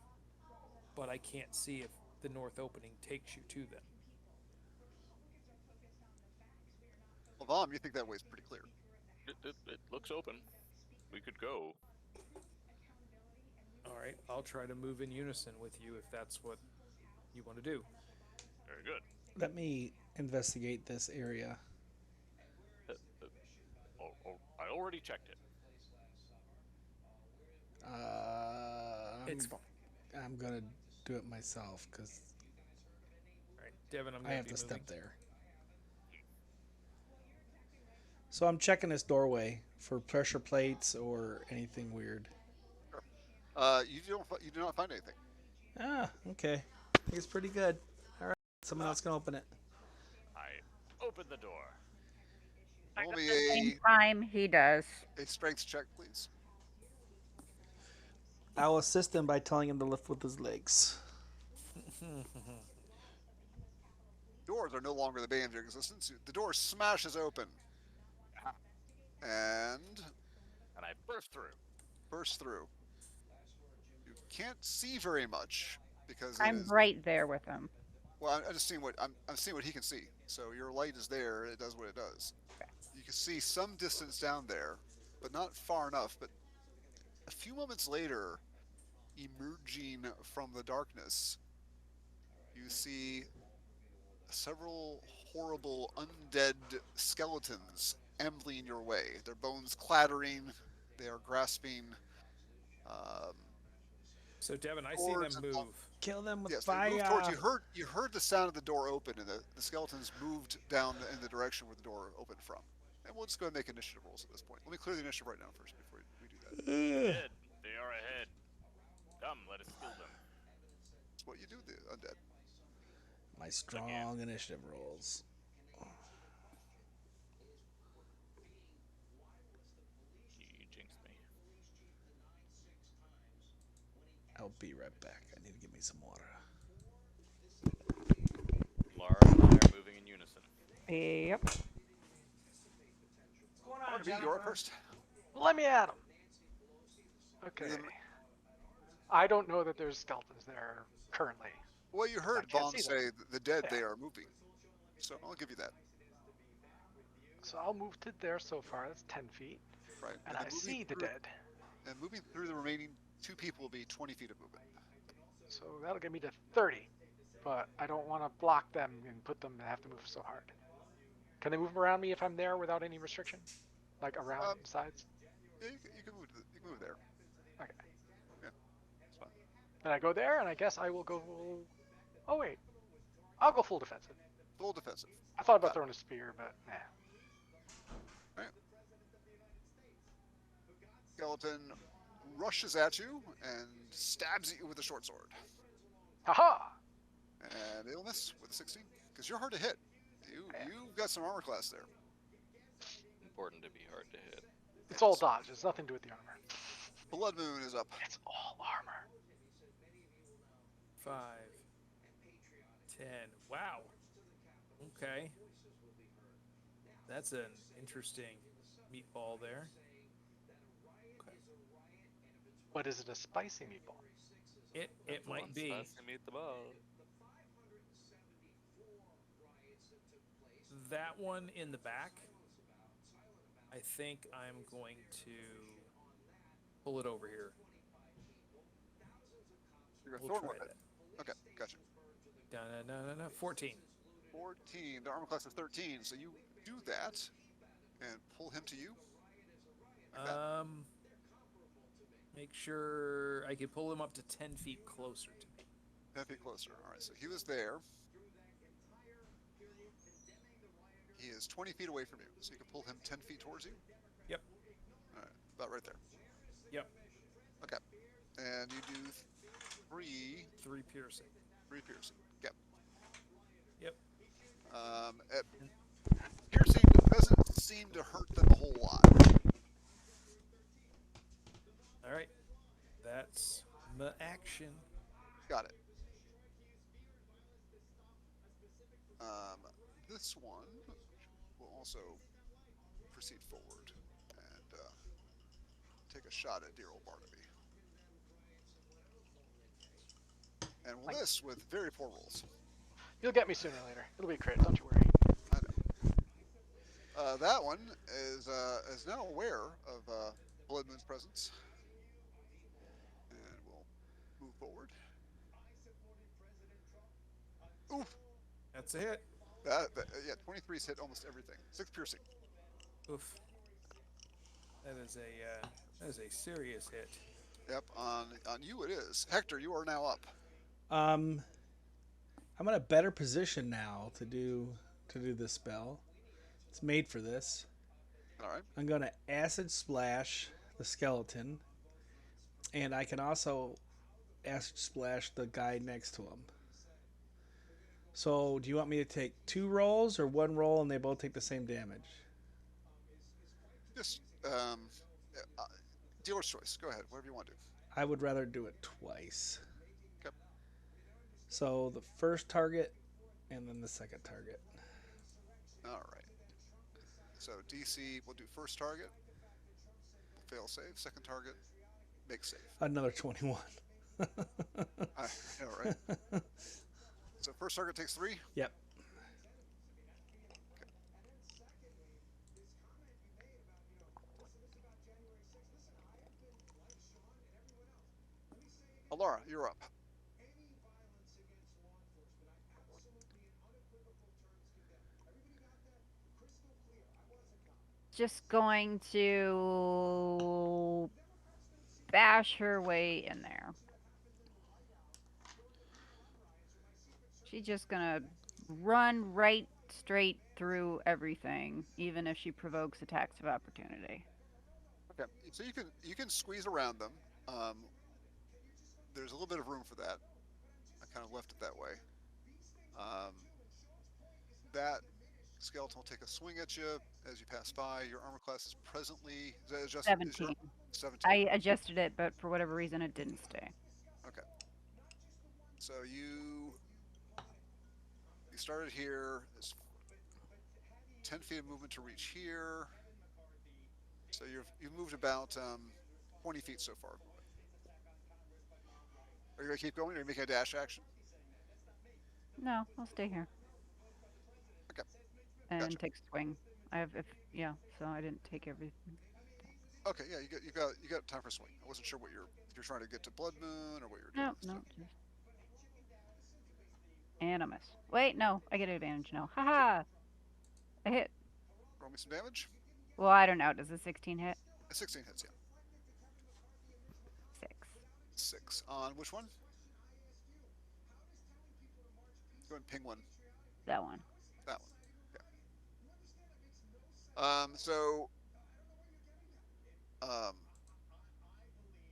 but I can't see if the north opening takes you to them. Well, Vom, you think that way's pretty clear. It looks open. We could go. All right, I'll try to move in unison with you if that's what you want to do. Very good. Let me investigate this area. Uh, uh, I already checked it. It's I'm, fine. I'm gonna do it myself because All right, Devin, I'm I going to have be to moving. step there. So I'm checking this doorway for pressure plates or anything weird. Sure. You do not find anything. Ah, okay. I think it's pretty good. All right, someone Ah, else can open it. I opened the door. Roll At the same me time, he does. a strength check, please. I'll assist him by telling him to lift with his legs. Doors are no longer the bane of your existence. The door smashes open and And I burst through. bursts through. You can't see very much because it I'm is. right there with him. Well, I'm just seeing what I'm seeing what he can see. So your light is there. It does what it does. You can see some distance down there, but not far enough. But a few moments later, emerging from the darkness, you see several horrible undead skeletons ambling your way. Their bones clattering. They are grasping um, So Devin, I see them swords and move. Kill them with yes, they moved towards fire. you. Heard the sound of the door open, and the skeletons moved down in the direction where the door opened from. And we'll just go and make initiative rolls at this point. Let me clear the initiative right now first before we do that. Dead. They are ahead. Come, let us kill them. That's what you do, the undead. My strong initiative rolls. You jinxed me. I'll be right back. I need to get me some water. Lara and I are moving in unison. Yep. I want to beat York first. Let me at him. Okay. Mm. I don't know that there's skeletons there currently. Well, you heard I can't Vaughn see say them. the dead Yeah. they are moving, so I'll give you that. So I'll move to there so far. That's 10 feet. Right. And then I see the through- dead. And moving through the remaining 2 people will be 20 feet of movement. So that'll get me to 30. But I don't want to block them and put them to have to move so hard. Can they move around me if I'm there without any restriction? Like around sides? Yeah, you can move. You can move there. Okay. Yeah, it's fine. And I go there, and I guess I will go. Oh wait, I'll go full defensive. Full defensive. I thought about Got it. throwing a spear, but nah. Right. Skeleton rushes at you and stabs at you with a short sword. Haha! And it'll miss with a 16 because you're hard to hit. You've got some armor class there. Important to be hard to hit. It's all dodge. It's nothing to do with the armor. Blood Moon is up. It's all armor. 5, 10. Wow. Okay. That's an interesting meatball there. Okay. But is it a spicy meatball? It might be. Meet the ball. That one in the back, I think I'm going to pull it over here. You're a We'll thorn try weapon. that. Okay, gotcha. No. 14. 14. The armor class is 13, so you do that and pull him to you. Like that. Make sure I can pull him up to 10 feet closer to me. 10 feet closer. All right, so he was there. He is 20 feet away from you, so you can pull him 10 feet towards you. Yep. All right, about right there. Yep. Okay. And you do 3 3 piercing. piercing. Yep. Yep. Piercing doesn't seem to hurt them a whole lot. All right. That's my action. Got it. This one will also proceed forward and take a shot at dear old Barnaby. And will miss with very poor rolls. You'll get me sooner or later. It'll be a crit. Don't you worry. I know. That one is now aware of Blood Moon's presence, and will move forward. Oof! That's a hit. Yeah, 23's hit almost everything. 6 piercing. Oof. That is a serious hit. Yep, on you it is. Hector, you are now up. I'm in a better position now to do this spell. It's made for this. All right. I'm gonna acid splash the skeleton, and I can also acid splash the guy next to him. So, do you want me to take 2 rolls or 1 roll, and they both take the same damage? Just dealer's choice. Go ahead, whatever you want to do. I would rather do it twice. Okay. So the first target and then the second target. All right. So DC will do first target, fail save. Second target, make save. Another 21. I know, right? So first target takes 3. Yep. Alara, you're up. Just going to bash her way in there. She's just gonna run right straight through everything, even if she provokes attacks of opportunity. Okay. So you can squeeze around them. Um, there's a little bit of room for that. I kind of left it that way. Um, that skeleton will take a swing at you as you pass by. Your armor class is presently is that adjusted? Is your 17. 17? I adjusted it, but for whatever reason, it didn't stay. Okay. So you started here. There's 10 feet of movement to reach here. So you've moved about 20 feet so far. Are you gonna keep going? Or are you making a dash action? No, I'll stay here Okay. and Gotcha. take swing. I have yeah, so I didn't take everything. Okay. Yeah. You got time for a swing. I wasn't sure what if you're trying to get to Blood Moon or what you're doing. No, no, just and I miss. Wait, no, I get advantage now. Haha, I hit. Roll me some damage. Well, I don't know. Does a 16 hit? A 16 hits. Yeah. 6. 6 on which one? Go ahead and ping one. That one. That one. So um,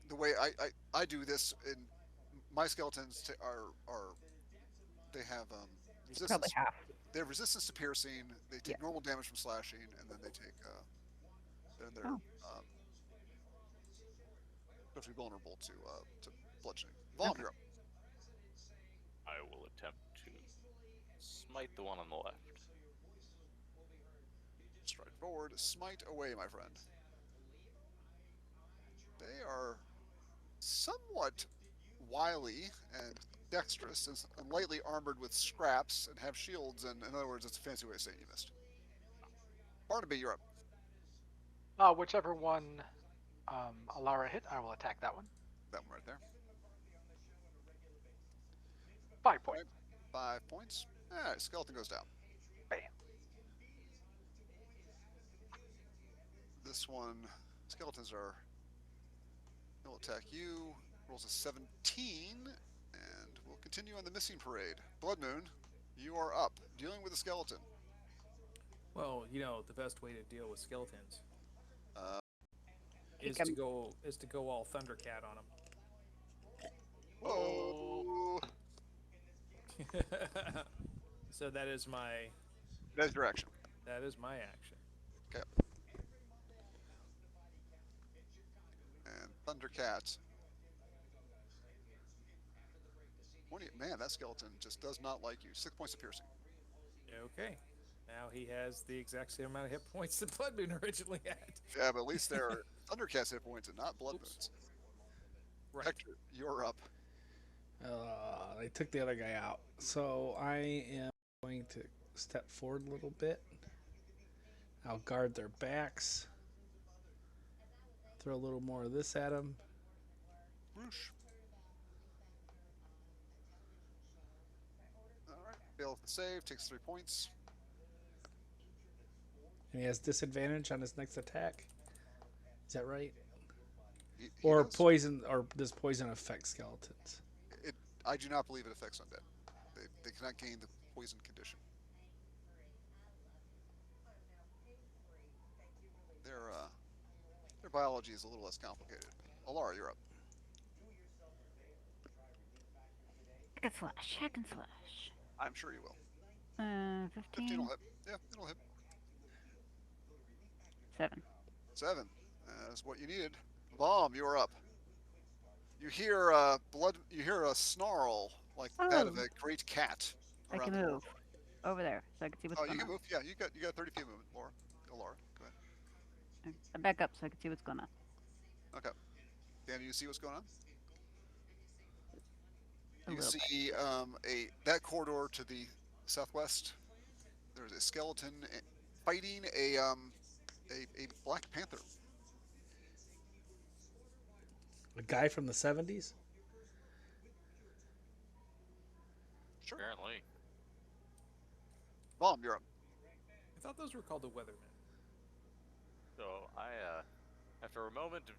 the way I do this in my skeletons are they have Probably resistance. half. They have resistance to piercing. They take Yeah. normal damage from slashing, and then they take then they're Oh. supposed to be vulnerable to bludgeoning. Vom, Okay. you're up. I will attempt to smite the one on the left. Stride forward, smite away, my friend. They are somewhat wily and dexterous and lightly armored with scraps and have shields, and in other words, it's a fancy way of saying you missed. Barnaby, you're up. Whichever one Alara hit, I will attack that one. That one right there. 5 points. 5 points. Alright, skeleton goes down. Bam. This one, skeletons he'll attack you. Rolls a 17, and we'll continue on the missing parade. Blood Moon, you are up, dealing with a skeleton. Well, the best way to deal with skeletons Uh, is Kick to 'em. go all Thundercat on whoa! them. So that is my That's your action. action. Okay. And Thundercat. Man, that skeleton just does not like you. 6 points of piercing. Okay. Now he has the exact same amount of hit points that Blood Moon originally had. Yeah, but at least they're Thundercat's hit points and not Blood Oops. Moon's. Right. Hector, you're up. They took the other guy out. So I am going to step forward a little bit. I'll guard their backs. Throw a little more of this at them. Roosh. Alright, fails the save, takes 3 points. And he has disadvantage on his next attack. Is that right? He Or does- poison, or does poison affect skeletons? I do not believe it affects undead. They cannot gain the poison condition. Their biology is a little less complicated. Alara, you're up. Hack and slash. Hack and slash. I'm sure you will. 15 15. will hit. Yeah, it'll hit. 7. 7. That's what you needed. Bomb, you're up. You hear blood. You hear a snarl like that of Oh, a great cat I around can the corner. move over there so I can see what's Oh, you going can on. move. Yeah, you got 30 feet of movement, Laura. Oh, Laura, go ahead. I back up so I can see what's going on. Okay, Dan, you see what's going on? A You little bit. see a that corridor to the southwest. There's a skeleton fighting a black panther. A guy from the 70s? Sure. Apparently. Bomb, you're up. I thought those were called the Weathermen. So after a moment of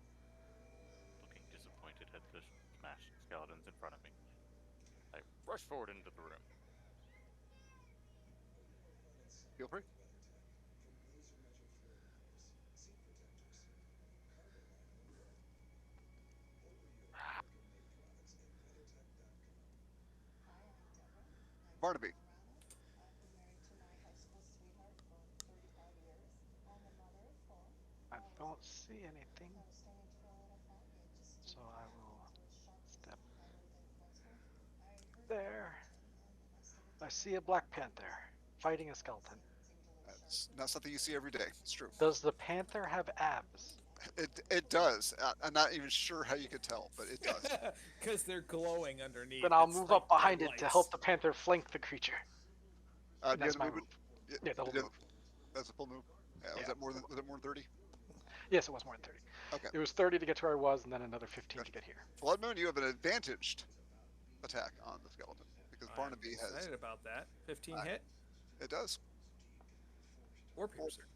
looking disappointed at the smashed skeletons in front of me, I rush forward into the room. Feel free. Barnaby. I don't see anything, so I will step there. I see a black panther fighting a skeleton. That's not something you see every day. It's true. Does the panther have abs? It does. I'm not even sure how you could tell, but it does. Because they're glowing underneath. Then I'll It's move like up behind dead it to lights. help the panther flank the creature. Do And you have that's the my movement? move. Yeah, the whole you move. That's a full move. Yeah, Yeah. was it more than 30? Yes, it was more than 30. Okay. It was 30 to get to where I was, and then another 15 Gotcha. to get here. Blood Moon, you have an advantaged attack on the skeleton because I'm Barnaby has. excited about that. 15 Uh, hit It does, or piercer,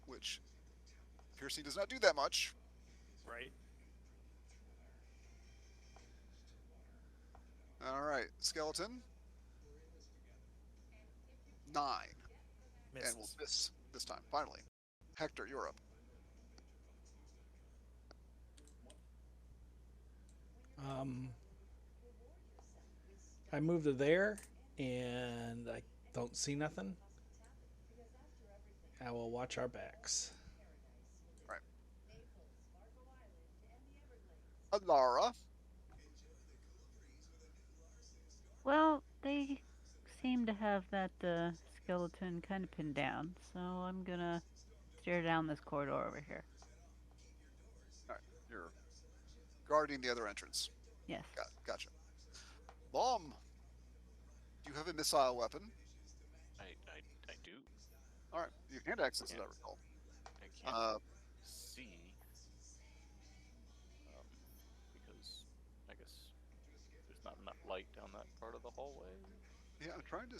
which piercing does not do that much. right? All right, skeleton 9, and we'll Misses. miss this time. Finally, Hector, you're up. Um, I move to there, and I don't see nothing. I will watch our backs. All right, Alara. Well, they seem to have that skeleton kind of pinned down, so I'm gonna stare down this corridor over here. All right, you're guarding the other entrance. Yes. Gotcha. Bomb. You have a missile weapon. I do. All right, you hand access, as Yeah. I recall. I can't Uh, see um, because I guess there's not enough light down that part of the hallway. yeah, I'm trying to.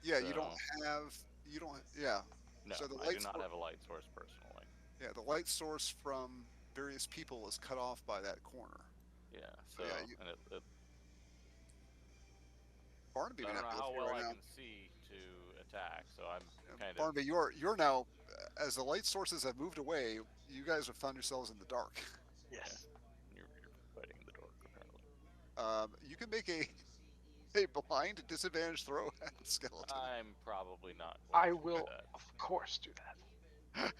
Yeah, you don't So, have. You don't. Yeah. no, So the I do light. not have a light source personally. Yeah, the light source from various people is cut off by that corner. Yeah, So so yeah, and Barnaby I may don't not know be able how to well right I now. can see to attack, so I'm kind of Barnaby, you're now as the light sources have moved away. You guys have found yourselves in the dark. Yes. you're fighting in the dark apparently. You can make a blind disadvantage throw at the skeleton. I'm probably not I going to do will, that. of course, do that.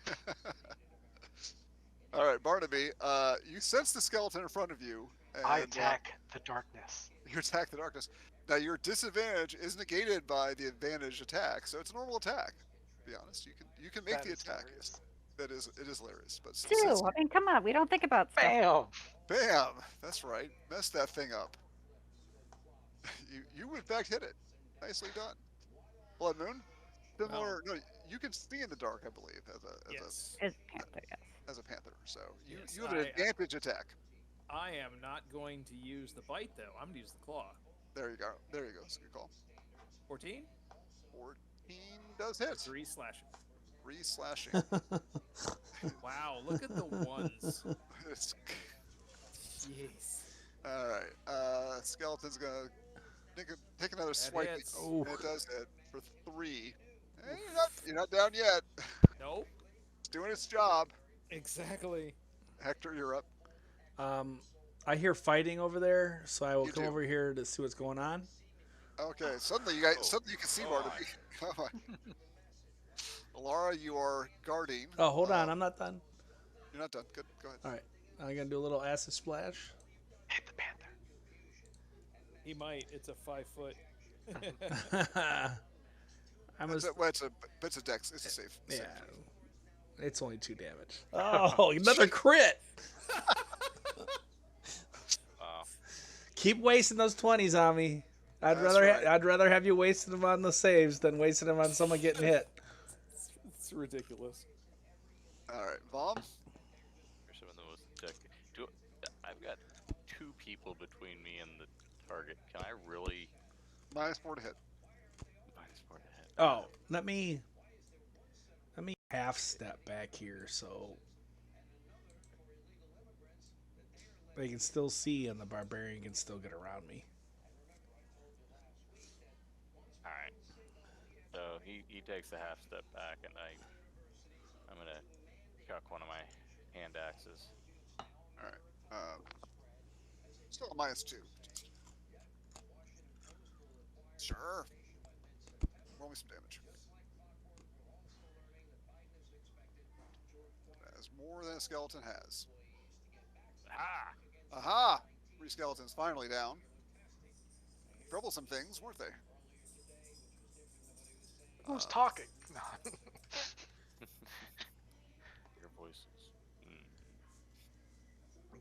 All right, Barnaby. You sense the skeleton in front of you, and I attack the darkness. you attack the darkness. Now your disadvantage is negated by the advantage attack, so it's a normal attack. To be honest, you can make That the is attack. hilarious. That is it is hilarious, but Two. since I mean, come on. We don't think about stuff. Bam! bam, that's right, mess that thing up. You in fact hit it. Nicely done. Blood Moon. Similar. No, you can see in the dark, I believe, Yes. As panther, yes. as a panther. So Yes, you have an advantage attack. I am not going to use the bite though. I'm gonna use the claw. There you go. There you go. It's a good call. 14 14 does for hit. 3 slashing. 3 slashing. Wow, look at the ones. It's- Jeez. all right. Skeleton's gonna take another swipe. hits. Oh. And it does hit for 3. You're not down yet. Nope. It's doing its job. Exactly. Hector, you're up. I hear fighting over there, so I will You come do. over here to see what's going on. Okay. Suddenly you Oh, can see come Barnaby. Come on. Laura, you are guarding. Oh, hold on, I'm not done. You're not done. Good. Go ahead. All right, I'm gonna do a little acid splash. Hit the panther. He might. It's a 5 foot. I That's was a, well, it's a dex. It's a safe. yeah. Safe. It's only 2 damage. Oh, another crit. Wow. Keep wasting those 20s on me. That's right. I'd rather have you wasting them on the saves than wasting them on someone getting hit. It's ridiculous. All right, Vom. You're some of the most I've got 2 people between me and the target. Can I really -4 to hit. -4 to hit? Oh, let me half step back here so they can still see and the barbarian can still get around me. All right. So he takes a half step back, and I'm gonna chuck one of my hand axes. All right. Still a -2. Sure. Roll me some damage. That is more than a skeleton has. Ah! Aha! 3 skeletons finally down. Troublesome things, weren't they? Who's talking? No. Your voices.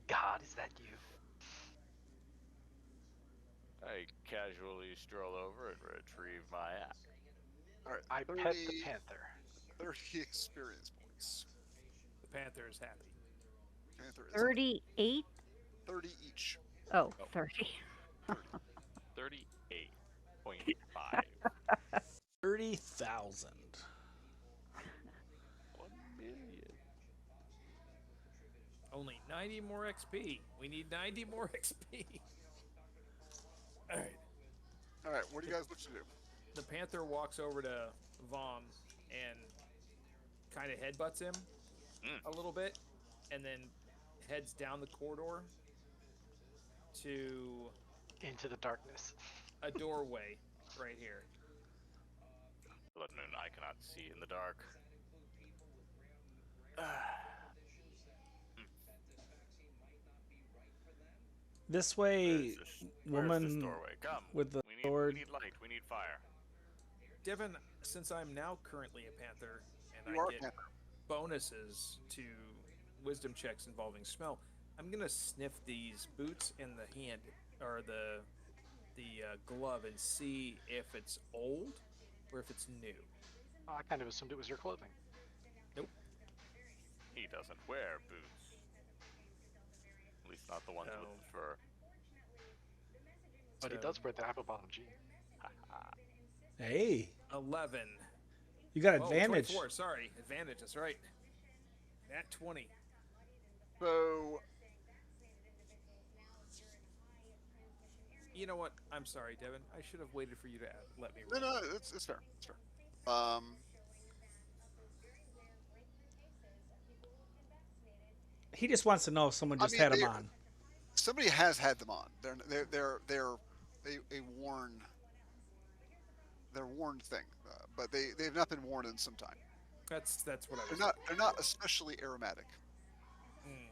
God, is that you? I casually stroll over and retrieve my axe. All right. I pet the panther. 30 experience points. The panther is happy. Panther is 38? 30 each. Oh, 30. 38.5. 30,000. 1,000,000. Only 90 more XP. We need 90 more XP. All right. All right. What do you guys look to do? The panther walks over to Vom and kind of headbutts him a little bit, and then heads down the corridor to Into the darkness. a doorway right here. Blood Moon, I cannot see in the dark. This way, Where's this woman doorway? Come. with the We sword. need light. We need fire. Devin, since I'm now currently a panther and You are I a get panther. bonuses to wisdom checks involving smell, I'm gonna sniff these boots and the hand or the glove and see if it's old or if it's new. I kind of assumed it was your clothing. Nope. He doesn't wear boots. At least not the ones No. with the fur. But he So- does wear the apple bottom jean. Hey, 11. you got Oh, advantage. 24, sorry. Advantage, that's right. Nat 20. So, You know what? I'm sorry, Devin. I should have waited for you to let me no, roll. no, it's fair. It's fair. He just wants to know if someone I just mean, had him they- on. Somebody has had them on. They're a worn. They're worn thing, but they've not been worn in some time. That's what I was. They're not especially aromatic. Mm.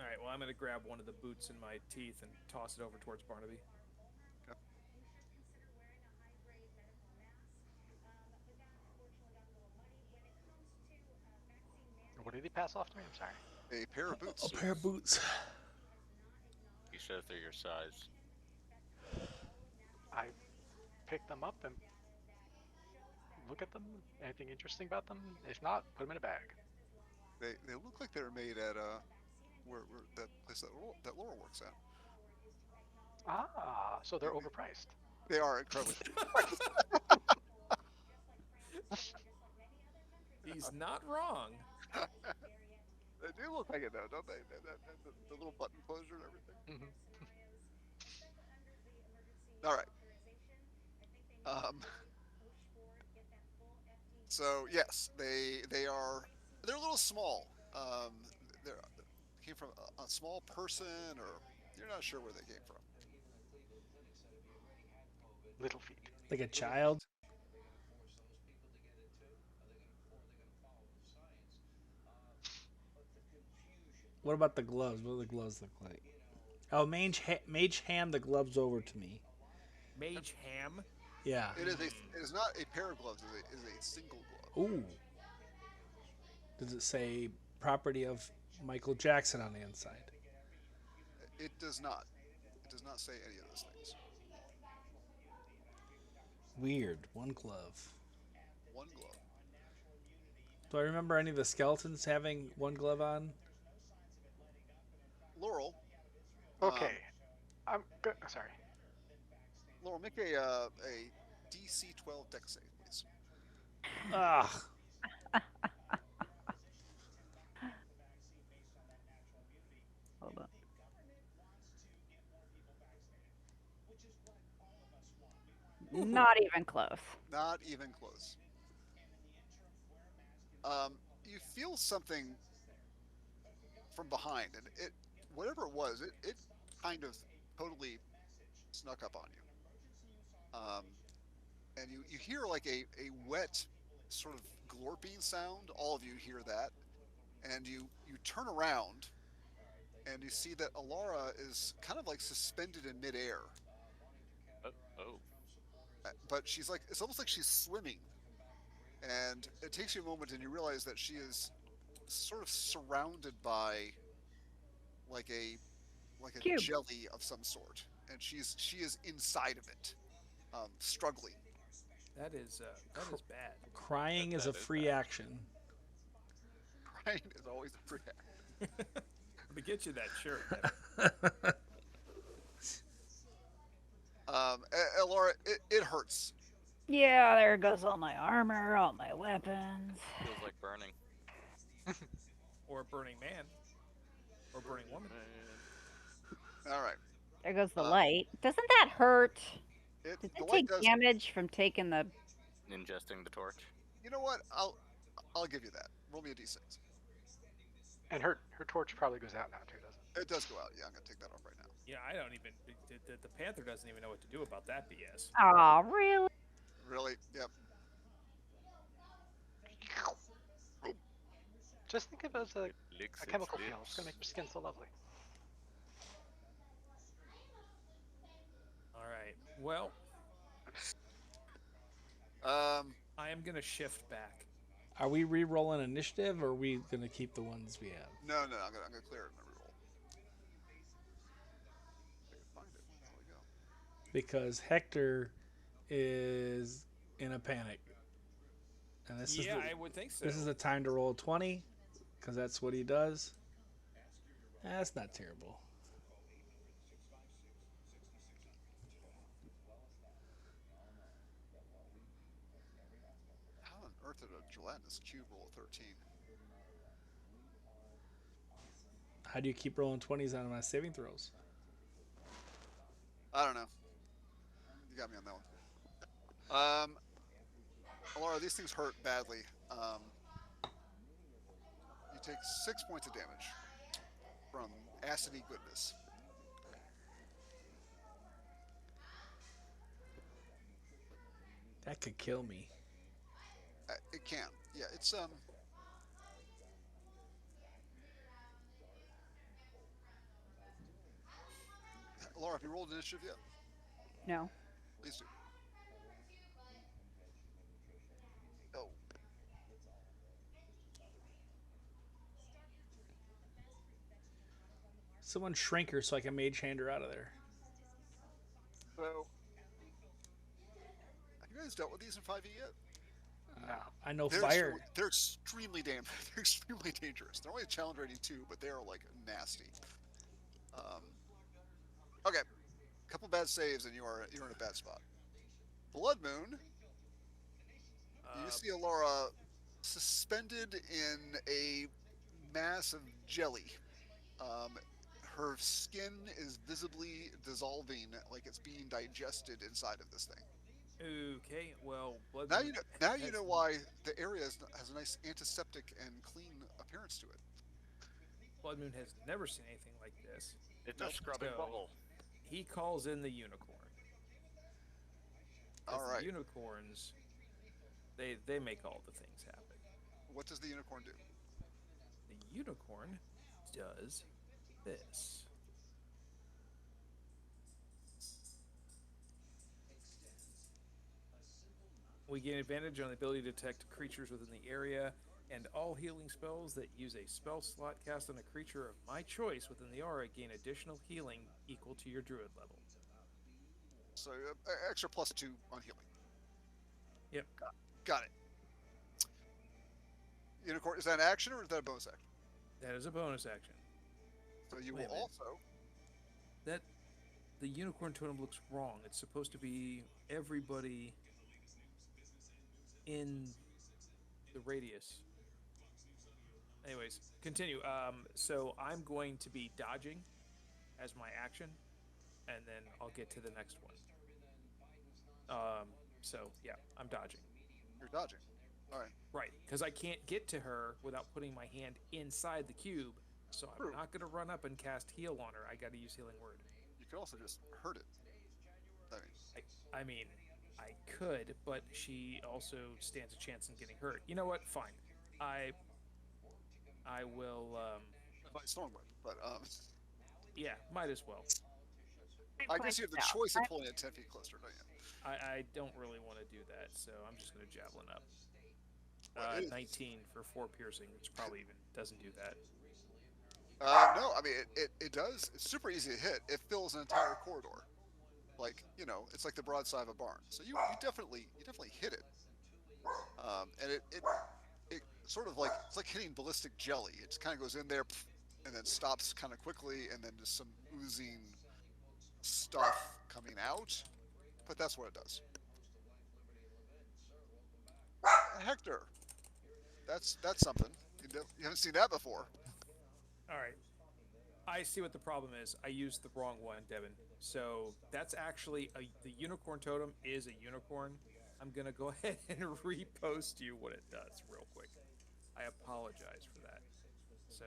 All right. Well, I'm gonna grab one of the boots in my teeth and toss it over towards Barnaby. What did he pass off to me? I'm sorry. A pair of boots. A pair of boots. You said if they're your size. I pick them up and look at them. Anything interesting about them? If not, put them in a bag. They look like they're made at where that place that Laura works at. Ah, so they're overpriced. They are incredibly. He's not wrong. They do look like it though, don't they? The little button closure and everything. Mhm. All right. So yes, they're a little small. They came from a small person, or you're not sure where they came from. Little feet. Like a child. What about the gloves? What do the gloves look like? Oh, mage hand the gloves over to me. Mage ham. Yeah. It is not a pair of gloves. It is a single glove. Ooh. Does it say property of Michael Jackson on the inside? It does not. It does not say any of those things. Weird. One glove. One glove. Do I remember any of the skeletons having one glove on? Laurel. Okay. I'm good. Sorry. Laurel, make a DC 12 deck save, please. Ugh. Hold on. Not even close. Not even close. You feel something from behind, and whatever it was, it kind of totally snuck up on you. And you hear like a wet sort of glorping sound. All of you hear that, and you turn around and you see that Alara is kind of like suspended in midair. Oh. But she's like, it's almost like she's swimming. And it takes you a moment and you realize that she is sort of surrounded by like a Cube. jelly of some sort. And she is inside of it, struggling. That is bad. Crying is a That is free bad. action. Crying is always a free act. Let me get you that shirt. Laura, it hurts. Yeah, there goes all my armor, all my weapons. Feels like burning. Or a burning man. Or burning woman. All right. There goes the Uh, light. Doesn't that hurt? Did The I light take does. damage from taking the... Ingesting the torch. You know what? I'll give you that. Roll me a d6. And her torch probably goes out now too, doesn't it? It does go out. Yeah, I'm gonna take that off right now. Yeah, I don't even. The Panther doesn't even know what to do about that BS. Aw, really? Really? Yep. Just think of it as a Licks its chemical peel. It's lips. gonna make your skin so lovely. All right. Well, I am gonna shift back. Are we re-rolling initiative, or are we going to keep the ones we have? No, I'm gonna clear it in my reroll. If I can find it. There we go. Because Hector is in a panic. And this Yeah, is I would think so. this is the time to roll 20, because that's what he does. That's not terrible. How on earth did a gelatinous cube roll a 13? How do you keep rolling 20s on my saving throws? I don't know. You got me on that one. Laura, these things hurt badly. You take 6 points of damage from acidy goodness. That could kill me. It can. Yeah, it's Laura, have you rolled initiative yet? No. Please do. Oh. Someone shrink her so I can mage hand her out of there. So, have you guys dealt with these in 5e yet? No. I know They're fire. They're extremely they're extremely dangerous. They're only a challenge rating 2, but they are like nasty. Okay, couple bad saves and you're in a bad spot. Blood Moon. You see Alora suspended in a mass of jelly. Her skin is visibly dissolving, like it's being digested inside of this thing. Okay, well, Blood Now Moon you know. Now you has- know why the area has a nice antiseptic and clean appearance to it. Blood Moon has never seen anything like this. It's Nope. a scrubbing So- bubble. He calls in the unicorn. 'Cause All the right. unicorns, they make all the things happen. What does the unicorn do? The unicorn does this. We gain advantage on the ability to detect creatures within the area, and all healing spells that use a spell slot cast on a creature of my choice within the aura gain additional healing equal to your druid level. So extra +2 on healing. Yep. Got it. Unicorn, is that an action or is that a bonus action? That is a bonus action. So you Wait a will minute. also. That the unicorn totem looks wrong. It's supposed to be everybody in the radius. Anyways, continue. So I'm going to be dodging as my action, and then I'll get to the next one. So yeah, I'm dodging. You're dodging. All right. Right, because I can't get to her without putting my hand inside the cube. So I'm True. not going to run up and cast heal on her. I got to use healing word. You could also just hurt it. I mean, I could, but she also stands a chance in getting hurt. You know what? Fine. I will. By storm whip, but Yeah, might as well. I guess you have the choice of pulling it 10 feet closer, don't you? I don't really want to do that, so I'm just going to javelin up. Well, 19 for 4 piercing, which probably even doesn't do that. No, I mean it does. It's super easy to hit. It fills an entire corridor. Like, it's like the broadside of a barn. So you definitely hit it. And it sort of like, it's like hitting ballistic jelly. It just kind of goes in there and then stops kind of quickly, and then just some oozing stuff coming out. But that's what it does. Hector, that's something. You haven't seen that before. All right. I see what the problem is. I used the wrong one, Devin. So that's actually the unicorn totem is a unicorn. I'm gonna go ahead and repost you what it does real quick. I apologize for that. So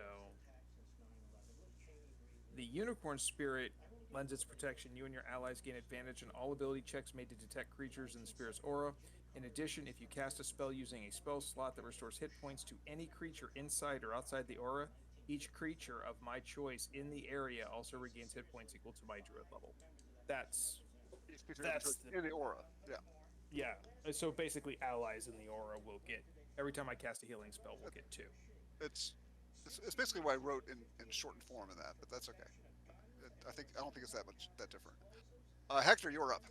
the unicorn spirit lends its protection. You and your allies gain advantage on all ability checks made to detect creatures in the spirit's aura. In addition, if you cast a spell using a spell slot that restores hit points to any creature inside or outside the aura, each creature of my choice in the area also regains hit points equal to my druid level. That's in the aura. Yeah. So basically, allies in the aura will get every time I cast a healing spell, we'll get 2. It's basically what I wrote in shortened form in that, but that's okay. I don't think it's that different. Hector, you're up.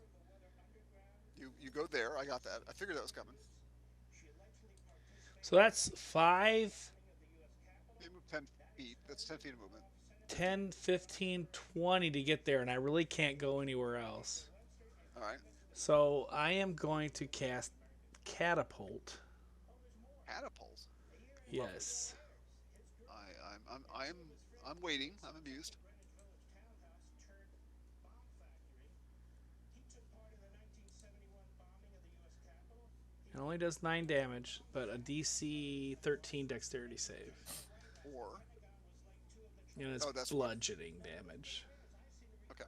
You go there. I got that. I figured that was coming. So that's 5, You move 10 feet. That's 10 feet of movement. 10, 15, 20 to get there, and I really can't go anywhere else. All right. So I am going to cast Catapult. Catapult. Yes. I'm waiting. I'm amused. It only does 9 damage, but a DC 13 dexterity save. Or And it's that's bludgeoning damage. okay.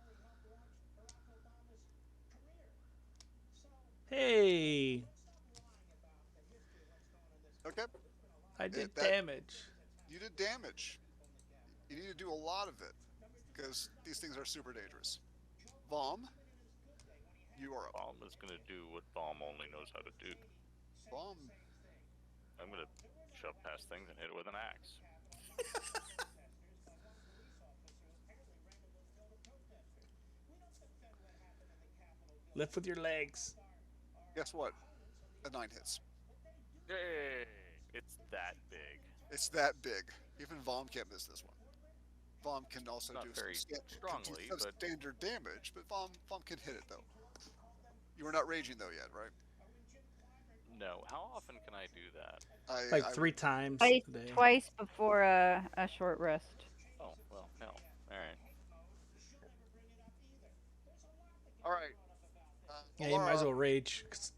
Hey, Okay. I did that- damage. You did damage. You need to do a lot of it because these things are super dangerous. Vom, you are up. Bomb is gonna do what Bomb only knows how to do. Vom, I'm gonna shove past things and hit it with an axe. Lift with your legs. guess what? A 9 hits. Yay! It's that big. It's that big. Even Vom can't miss this one. Vom can also Not do very strongly, some but standard damage, but Vom can hit it though. You are not raging though yet, right? no. How often can I do that? Like 3 times Twice, a day. twice before a short rest. Oh well, hell. All right. All right. Yeah, you might as Alara, well rage. 'Cause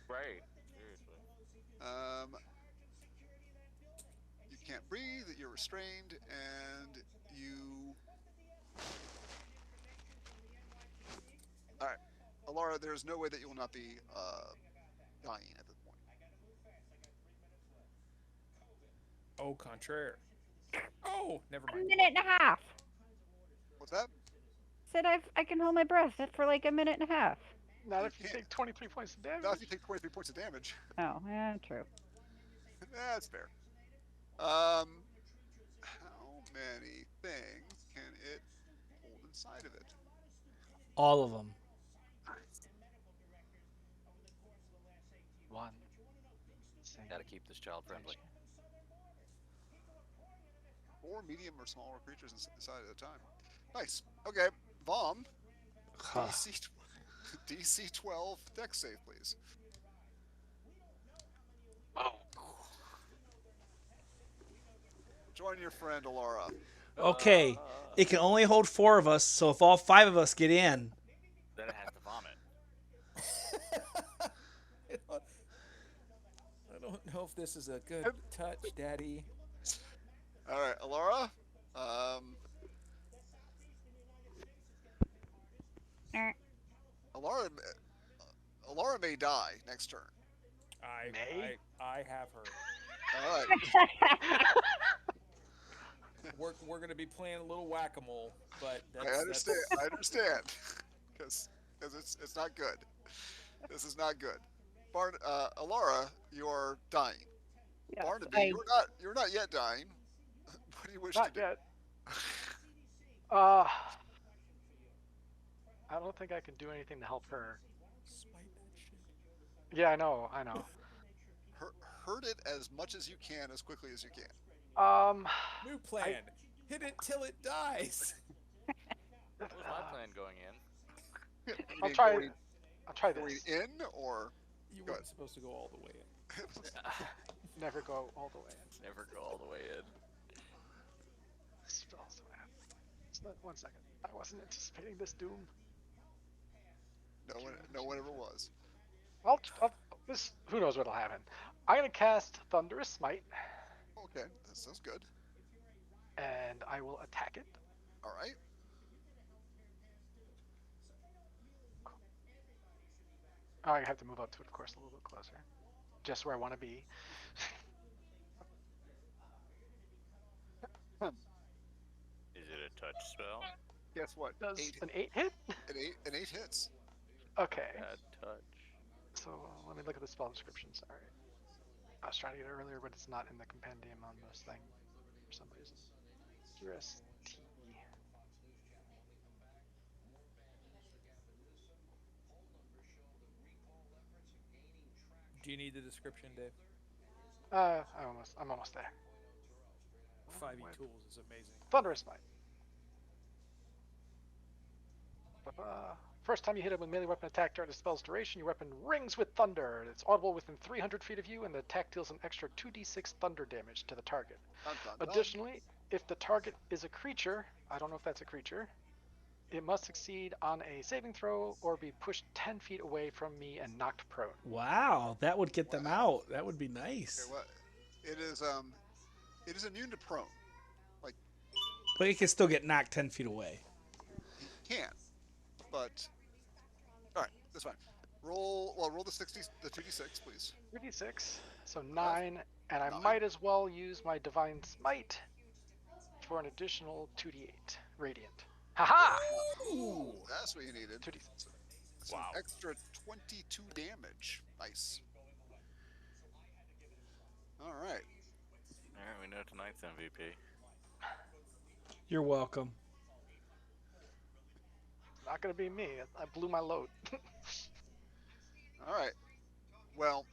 Right. Seriously. You can't breathe. You're restrained, and you. All right, Alara. There's no way that you will not be dying at this point. Au contraire. Oh, never A mind. minute and a half. What's that? Said I can hold my breath for like a minute and a half. Not You if you can't. take 23 points of damage. Not if you take 23 points of damage. Oh, yeah, true. That's fair. How many things can it hold inside of it? All of them. One. Gotta keep this child friendly. 4 medium or smaller creatures inside at a time. Nice. Okay, Vom. Huh. DC 12 dex save, please. Oh. Join your friend Alara. Okay, it can only hold 4 of us, so if all 5 of us get in, Then it has to vomit. I don't know if this is a good touch, Daddy. All right, Alara. Er, Alara may die next turn. Nay? I have her. All right. We're gonna be playing a little whack-a-mole, but that's, I understand. I understand. Because it's not good. This is not good. Alara, you are dying. yes, Barnaby, you're not yet dying. What do you wish Not to do? yet. I don't think I can do anything to help her. Smite that shit. Yeah, I know. Hurt it as much as you can, as quickly as you can. New plan. Hit it till it dies. What was my plan going in? You I'll mean try. Going, I'll try going this. in or You Good. weren't supposed to go all the way in. Never go all the way in. Never go all the way in. Spells man. 1 second. I wasn't anticipating this doom. no one ever was. This. Who knows what'll happen? I'm gonna cast Thunderous Smite, Okay, that sounds good. and I will attack it. All right. Oh, I have to move up to it, of course, a little bit closer. Just where I want to be. Is it a touch spell? Guess what? Does 8, an 8 hit? an 8 hits. Okay. Bad touch. So let me look at the spell description. Sorry. I was trying to get it earlier, but it's not in the compendium on this thing for some reason. QST. Do you need the description, Dave? I'm almost there. 5e tools is amazing. Thunderous Smite. First time you hit it with melee weapon attack during the spell's duration, your weapon rings with thunder. It's audible within 300 feet of you, and the attack deals an extra 2d6 thunder damage to the target. Dun, dun, dun. Additionally, if the target is a creature, I don't know if that's a creature, it must succeed on a saving throw or be pushed 10 feet away from me and knocked prone. wow, that would get them out. That would be nice. Okay, what? It is immune to prone. But it can still get knocked 10 feet away. He can, but all right, that's fine. Roll the 2d6, please. 3d6, so 9, and I 9. might as well use my Divine Smite for an additional 2d8 radiant. Haha! Ooh, that's what you needed. 2d6. That's Wow. an extra 22 damage. Nice. All right. Alright, we know tonight's MVP. You're welcome. Not gonna be me. I blew my load. All right. Well,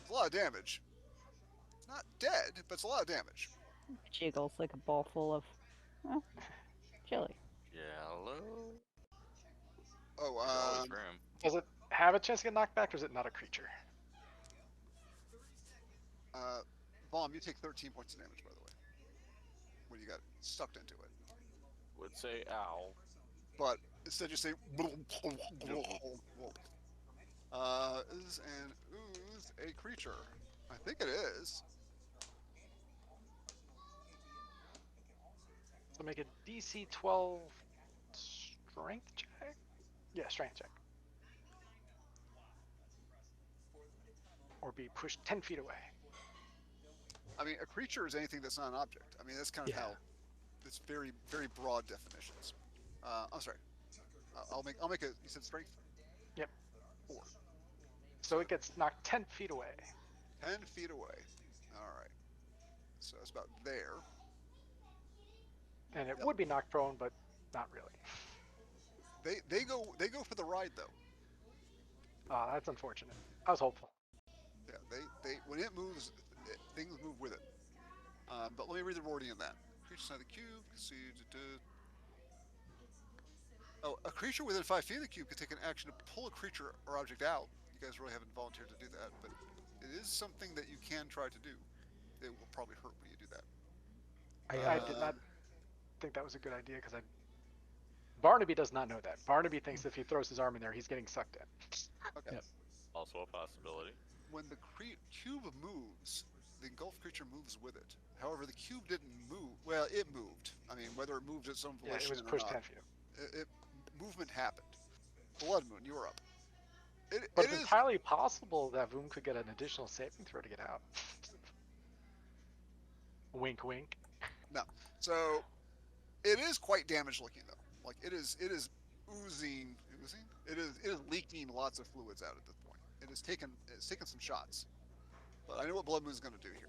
it's a lot of damage. It's not dead, but it's a lot of damage. jiggles like a ball full of jelly. Jello. Oh, There's always room. Does it have a chance to get knocked back, or is it not a creature? Vom, you take 13 points of damage, by the way, when you got sucked into it. Would say ow. But instead you say, is an ooze a creature? I think it is. So make a DC 12 strength check? Yeah, strength check. Or be pushed 10 feet away. I mean, a creature is anything that's not an object. I mean, that's kind of Yeah. how it's very, very broad definitions. I'm sorry. I'll make a. You said strength Yep. 4. So it gets knocked 10 feet away. 10 feet away. All right. So it's about there. And it Yep. would be knocked prone, but not really. They go for the ride though. That's unfortunate. I was hopeful. Yeah. They when it moves, things move with it. But let me read the wording in that. Creature inside the cube. See. Oh, a creature within 5 feet of the cube can take an action to pull a creature or object out. You guys really haven't volunteered to do that, but it is something that you can try to do. It will probably hurt when you do that. I did not think that was a good idea because Barnaby does not know that. Barnaby thinks if he throws his arm in there, he's getting sucked in. Okay. Yep. Also a possibility. When the cube moves, the engulfed creature moves with it. However, the cube didn't move. Well, it moved. I mean, whether it moved its own Yeah, it volition was or pushed not, 10 feet. Movement happened. Blood Moon, you are up. But It it's is. entirely possible that Voom could get an additional saving throw to get out. Wink, wink. No. So it is quite damaged looking though. Like it is oozing. It is leaking lots of fluids out at this point. It's taken some shots. But I know what Blood Moon's going to do here.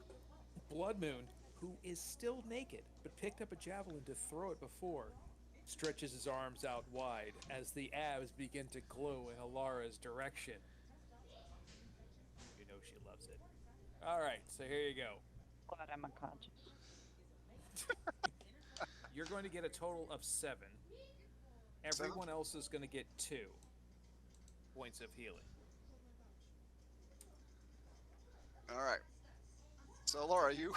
Blood Moon, who is still naked but picked up a javelin to throw it before, stretches his arms out wide as the abs begin to glow in Alara's direction. You know she loves it. All right, so here you go. Glad I'm unconscious. You're going to get a total of 7. Everyone else is going to get 2 points of healing. All right. So Laura, you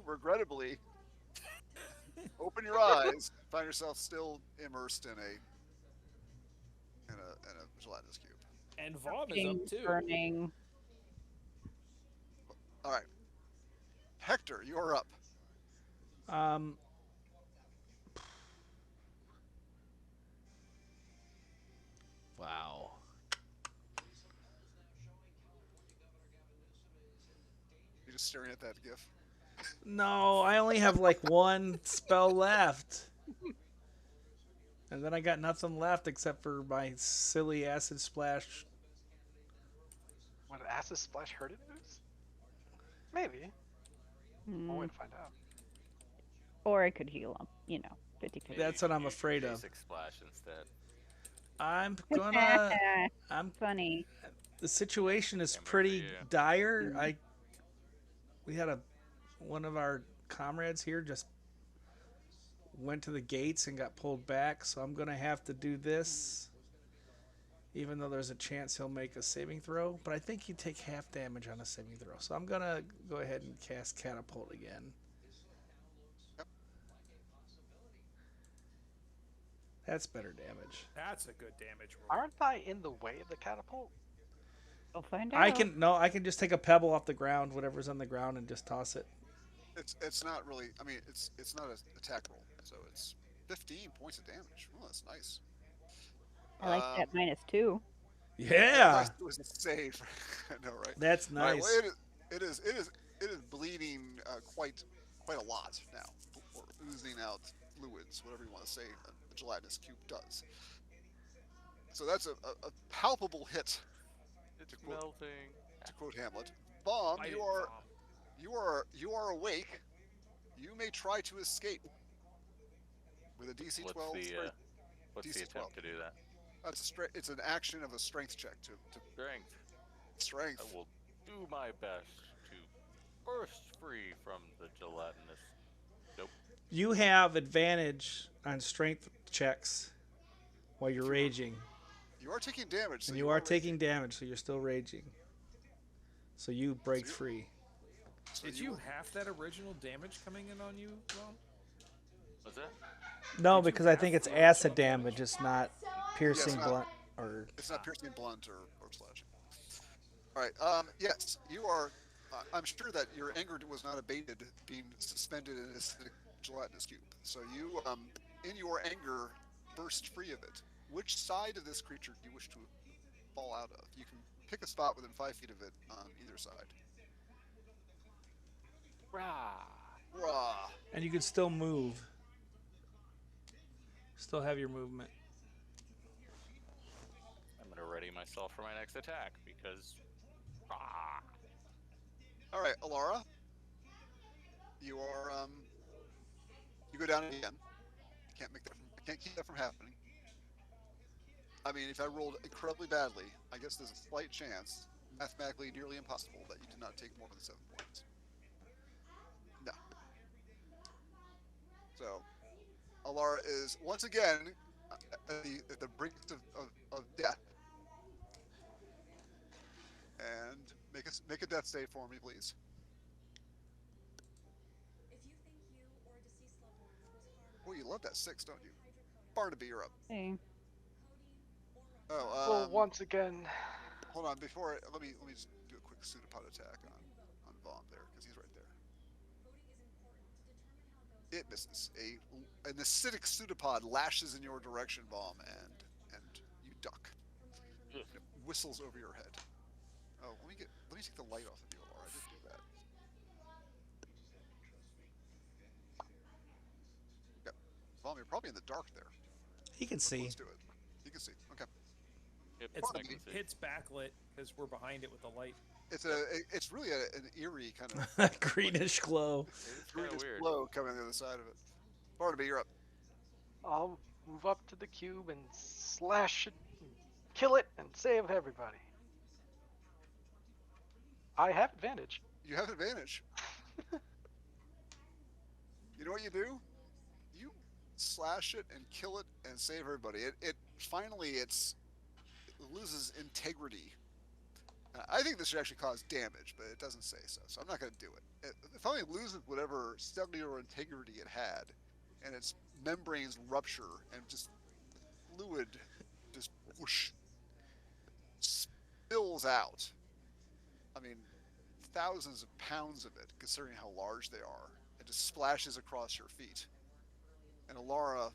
regrettably open your eyes, find yourself still immersed in a gelatinous cube. And Vom is up too. Burning. All right. Hector, you are up. Wow. You're just staring at that gif. No, I only have like one spell left. And then I got nothing left except for my silly acid splash. Would acid splash hurt it? Maybe. I'll wait to find out. Or I could heal him. 50-50. That's what I'm afraid of. Basic splash instead. I'm Funny. the situation is Damn it, pretty yeah. dire. We had one of our comrades here just went to the gates and got pulled back, so I'm gonna have to do this. Even though there's a chance he'll make a saving throw, but I think you take half damage on a saving throw. So I'm gonna go ahead and cast Catapult again. Yep. That's better damage. That's a good damage roll. Aren't I in the way of the catapult? We'll find out. I can just take a pebble off the ground, whatever's on the ground, and just toss it. It's not really. I mean, it's not an attack roll, so it's 15 points of damage. Oh, that's nice. I like that -2. Yeah, Nice. It was a save. I know, right? that's All right, nice. well, it is bleeding quite a lot now, or oozing out fluids, whatever you want to say. A gelatinous cube does. So that's a palpable hit. It's quote- melting. To quote Hamlet, Bomb, Fight it, you are awake. You may try to escape with a DC 12. What's DC the attempt 12. to do that? It's an action of a strength check to Strength. strength. I will do my best to burst free from the gelatinous. You have advantage on strength checks while you're raging, You are taking damage. So and you are taking damage, so you're still raging. So you break So free. so Did you will- have that original damage coming in on you, Vom? What's that? No, Did you because I have think it's the acid original damage. It's not piercing not- blunt or. It's not piercing blunt or slashing. All right. Yes, you are. I'm sure that your anger was not abated being suspended in this gelatinous cube. So you, in your anger, burst free of it. Which side of this creature do you wish to fall out of? You can pick a spot within 5 feet of it on either side. Rah. Rah. And you can still move. Still have your movement. I'm gonna ready myself for my next attack because. Ah, All right, Alara, you are you go down again. I can't keep that from happening. I mean, if I rolled incredibly badly, I guess there's a slight chance, mathematically nearly impossible, that you did not take more than 7 points. No. So Alara is once again at the brink of death, and make a death save for me, please. Boy, you love that 6, don't you? Barnaby, you're up. Hey. Oh, Well, once again, hold on. Before let me just do a quick pseudopod attack on Vaughn there because he's right there. It misses. An acidic pseudopod lashes in your direction, Vaughn, and you duck. ugh. And it whistles over your head. Oh, let me take the light off of you, Laura. I didn't do that. Okay, Vaughn, you're probably in the dark there. He can see. Close to it. You can see. Okay. Yep, It's I can see. It's backlit because we're behind it with the light. It's really an eerie kind of Greenish glow. It's kind of greenish weird. glow coming on the other side of it. Barnaby, you're up. I'll move up to the cube and slash it, and kill it, and save everybody. I have advantage. You have advantage. You know what you do? You slash it and kill it and save everybody. It finally it loses integrity. I think this should actually cause damage, but it doesn't say so, so I'm not going to do it. It finally loses whatever cellular integrity it had, and its membranes rupture and just fluid just whoosh spills out. I mean, thousands of pounds of it, considering how large they are. It just splashes across your feet, and Alara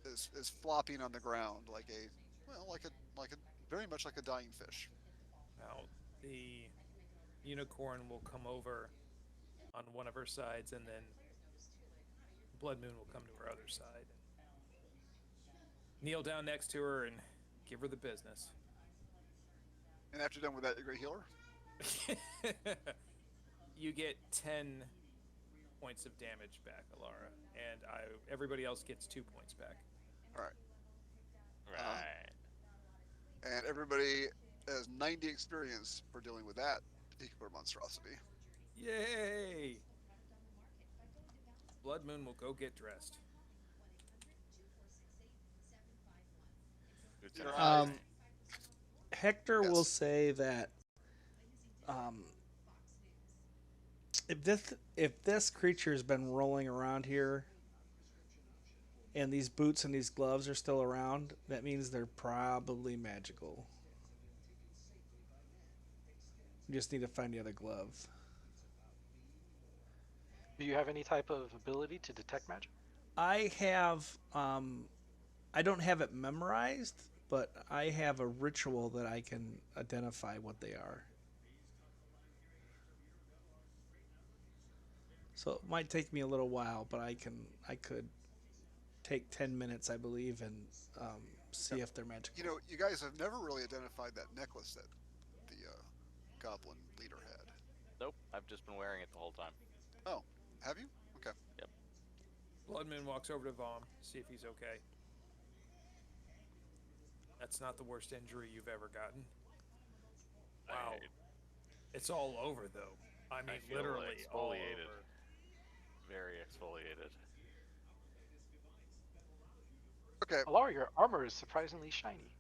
is flopping on the ground like a very much like a dying fish. Now, the unicorn will come over on one of her sides, and then Blood Moon will come to her other side. Kneel down next to her and give her the business. And after you're done with that, you're gonna heal her. You get 10 points of damage back, Alara, and everybody else gets 2 points back. All right. Right. And everybody has 90 experience for dealing with that particular monstrosity. Yay! Blood Moon will go get dressed. Lieutenant Um, Ryan. Hector Yes. will say that um, if this creature has been rolling around here and these boots and these gloves are still around, that means they're probably magical. You just need to find the other glove. Do you have any type of ability to detect magic? I have I don't have it memorized, but I have a ritual that I can identify what they are. So it might take me a little while, but I could take 10 minutes, I believe, and see if they're magical. You know, you guys have never really identified that necklace that the goblin leader had. Nope, I've just been wearing it the whole time. Oh, have you? Okay. Yep. Blood Moon walks over to Vom, see if he's okay. That's not the worst injury you've ever gotten. Wow. It's all over, though. I mean, feel literally all exfoliated. over. Very exfoliated. Okay. Alara, your armor is surprisingly shiny.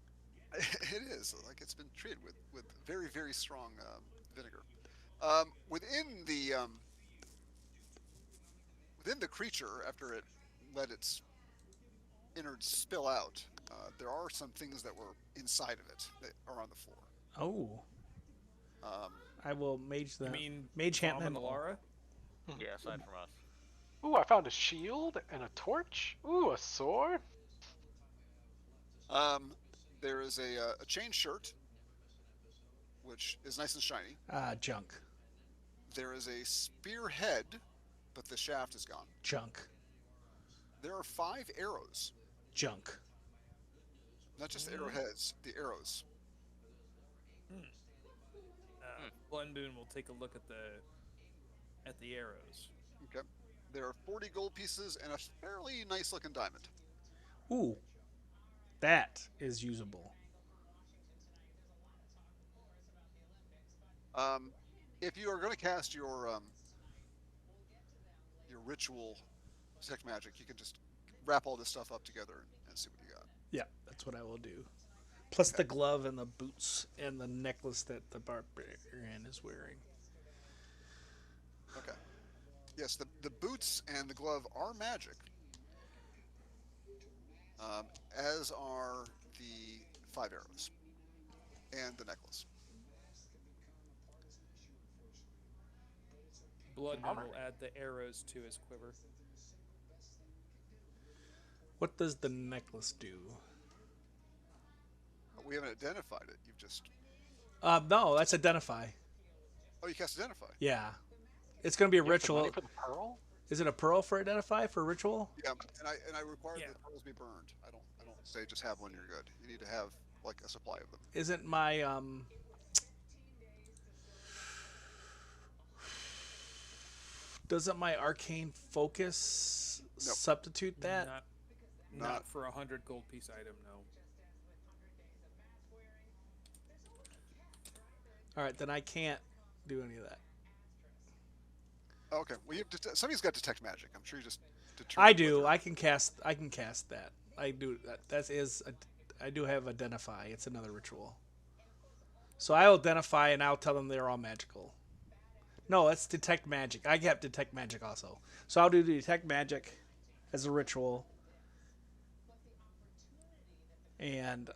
It is like it's been treated with very very strong vinegar. Within the creature, after it let its innards spill out, there are some things that were inside of it that are on the floor. Oh, Um, I will mage You them. mean Mage hand Vom and them. Alara? Yeah, aside from us. Ooh, I found a shield and a torch. Ooh, a sword. there is a chain shirt, which is nice and shiny. Junk. There is a spearhead but the shaft is gone. Junk. There are 5 arrows, Junk. not just the arrowheads, the arrows. Blood Moon will take a look at the arrows. Okay. There are 40 gold pieces and a fairly nice looking diamond. Ooh, that is usable. If you are going to cast your ritual detect magic, you can just wrap all this stuff up together and see what you got. Yeah, that's what I will do. Plus Okay. the glove and the boots and the necklace that the barbarian is wearing. Okay. Yes, the boots and the glove are magic, as are the 5 arrows and the necklace. Blood Moon Armor? will add the arrows to his quiver. What does the necklace do? We haven't identified it. You've just No, that's identify. you cast identify. Yeah, it's gonna be a You have the money ritual. for the pearl? Is it a pearl for identify for ritual? Yeah, and I require Yeah. that the pearls be burned. I don't say just have one. You're good. You need to have like a supply of them. Isn't my doesn't my arcane focus Nope. substitute that? Not for 100 gold piece item, no. All right, then I can't do any of that. Oh, okay. Well, somebody's got detect magic. I'm sure you just. I determine do. whether- I can cast. I can cast that. I do. That is. I do have identify. It's another ritual. So I'll identify and I'll tell them they're all magical. No, that's detect magic. I have detect magic also. So I'll do detect magic as a ritual. And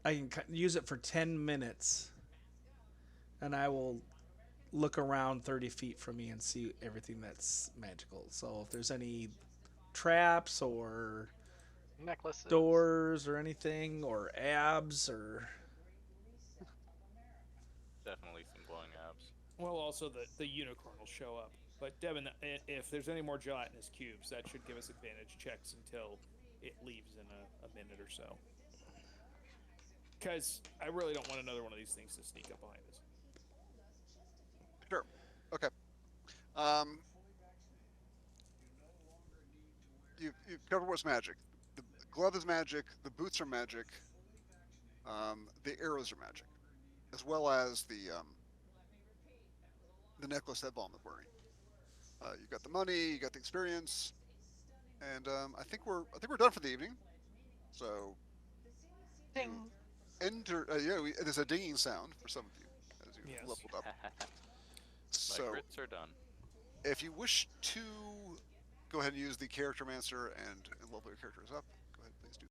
I can use it for 10 minutes. And I will look around 30 feet from me and see everything that's magical. So if there's any traps or Necklaces. doors or anything or abs or Definitely some glowing abs. Well, also the unicorn will show up. But Devin, if there's any more gelatinous cubes, that should give us advantage checks until it leaves in a minute or so. Because I really don't want another one of these things to sneak up behind us. Sure. Okay. Um, you've covered what's magic. The glove is magic. The boots are magic. The arrows are magic, as well as the necklace that Balm is wearing. You've got the money. You got the experience, and I think we're done for the evening. So Ding. enter. There's a dinging sound for some of you as you Yes. leveled up. My So grits are done. if you wish to go ahead and use the character mancer and level your characters up, go ahead, please do.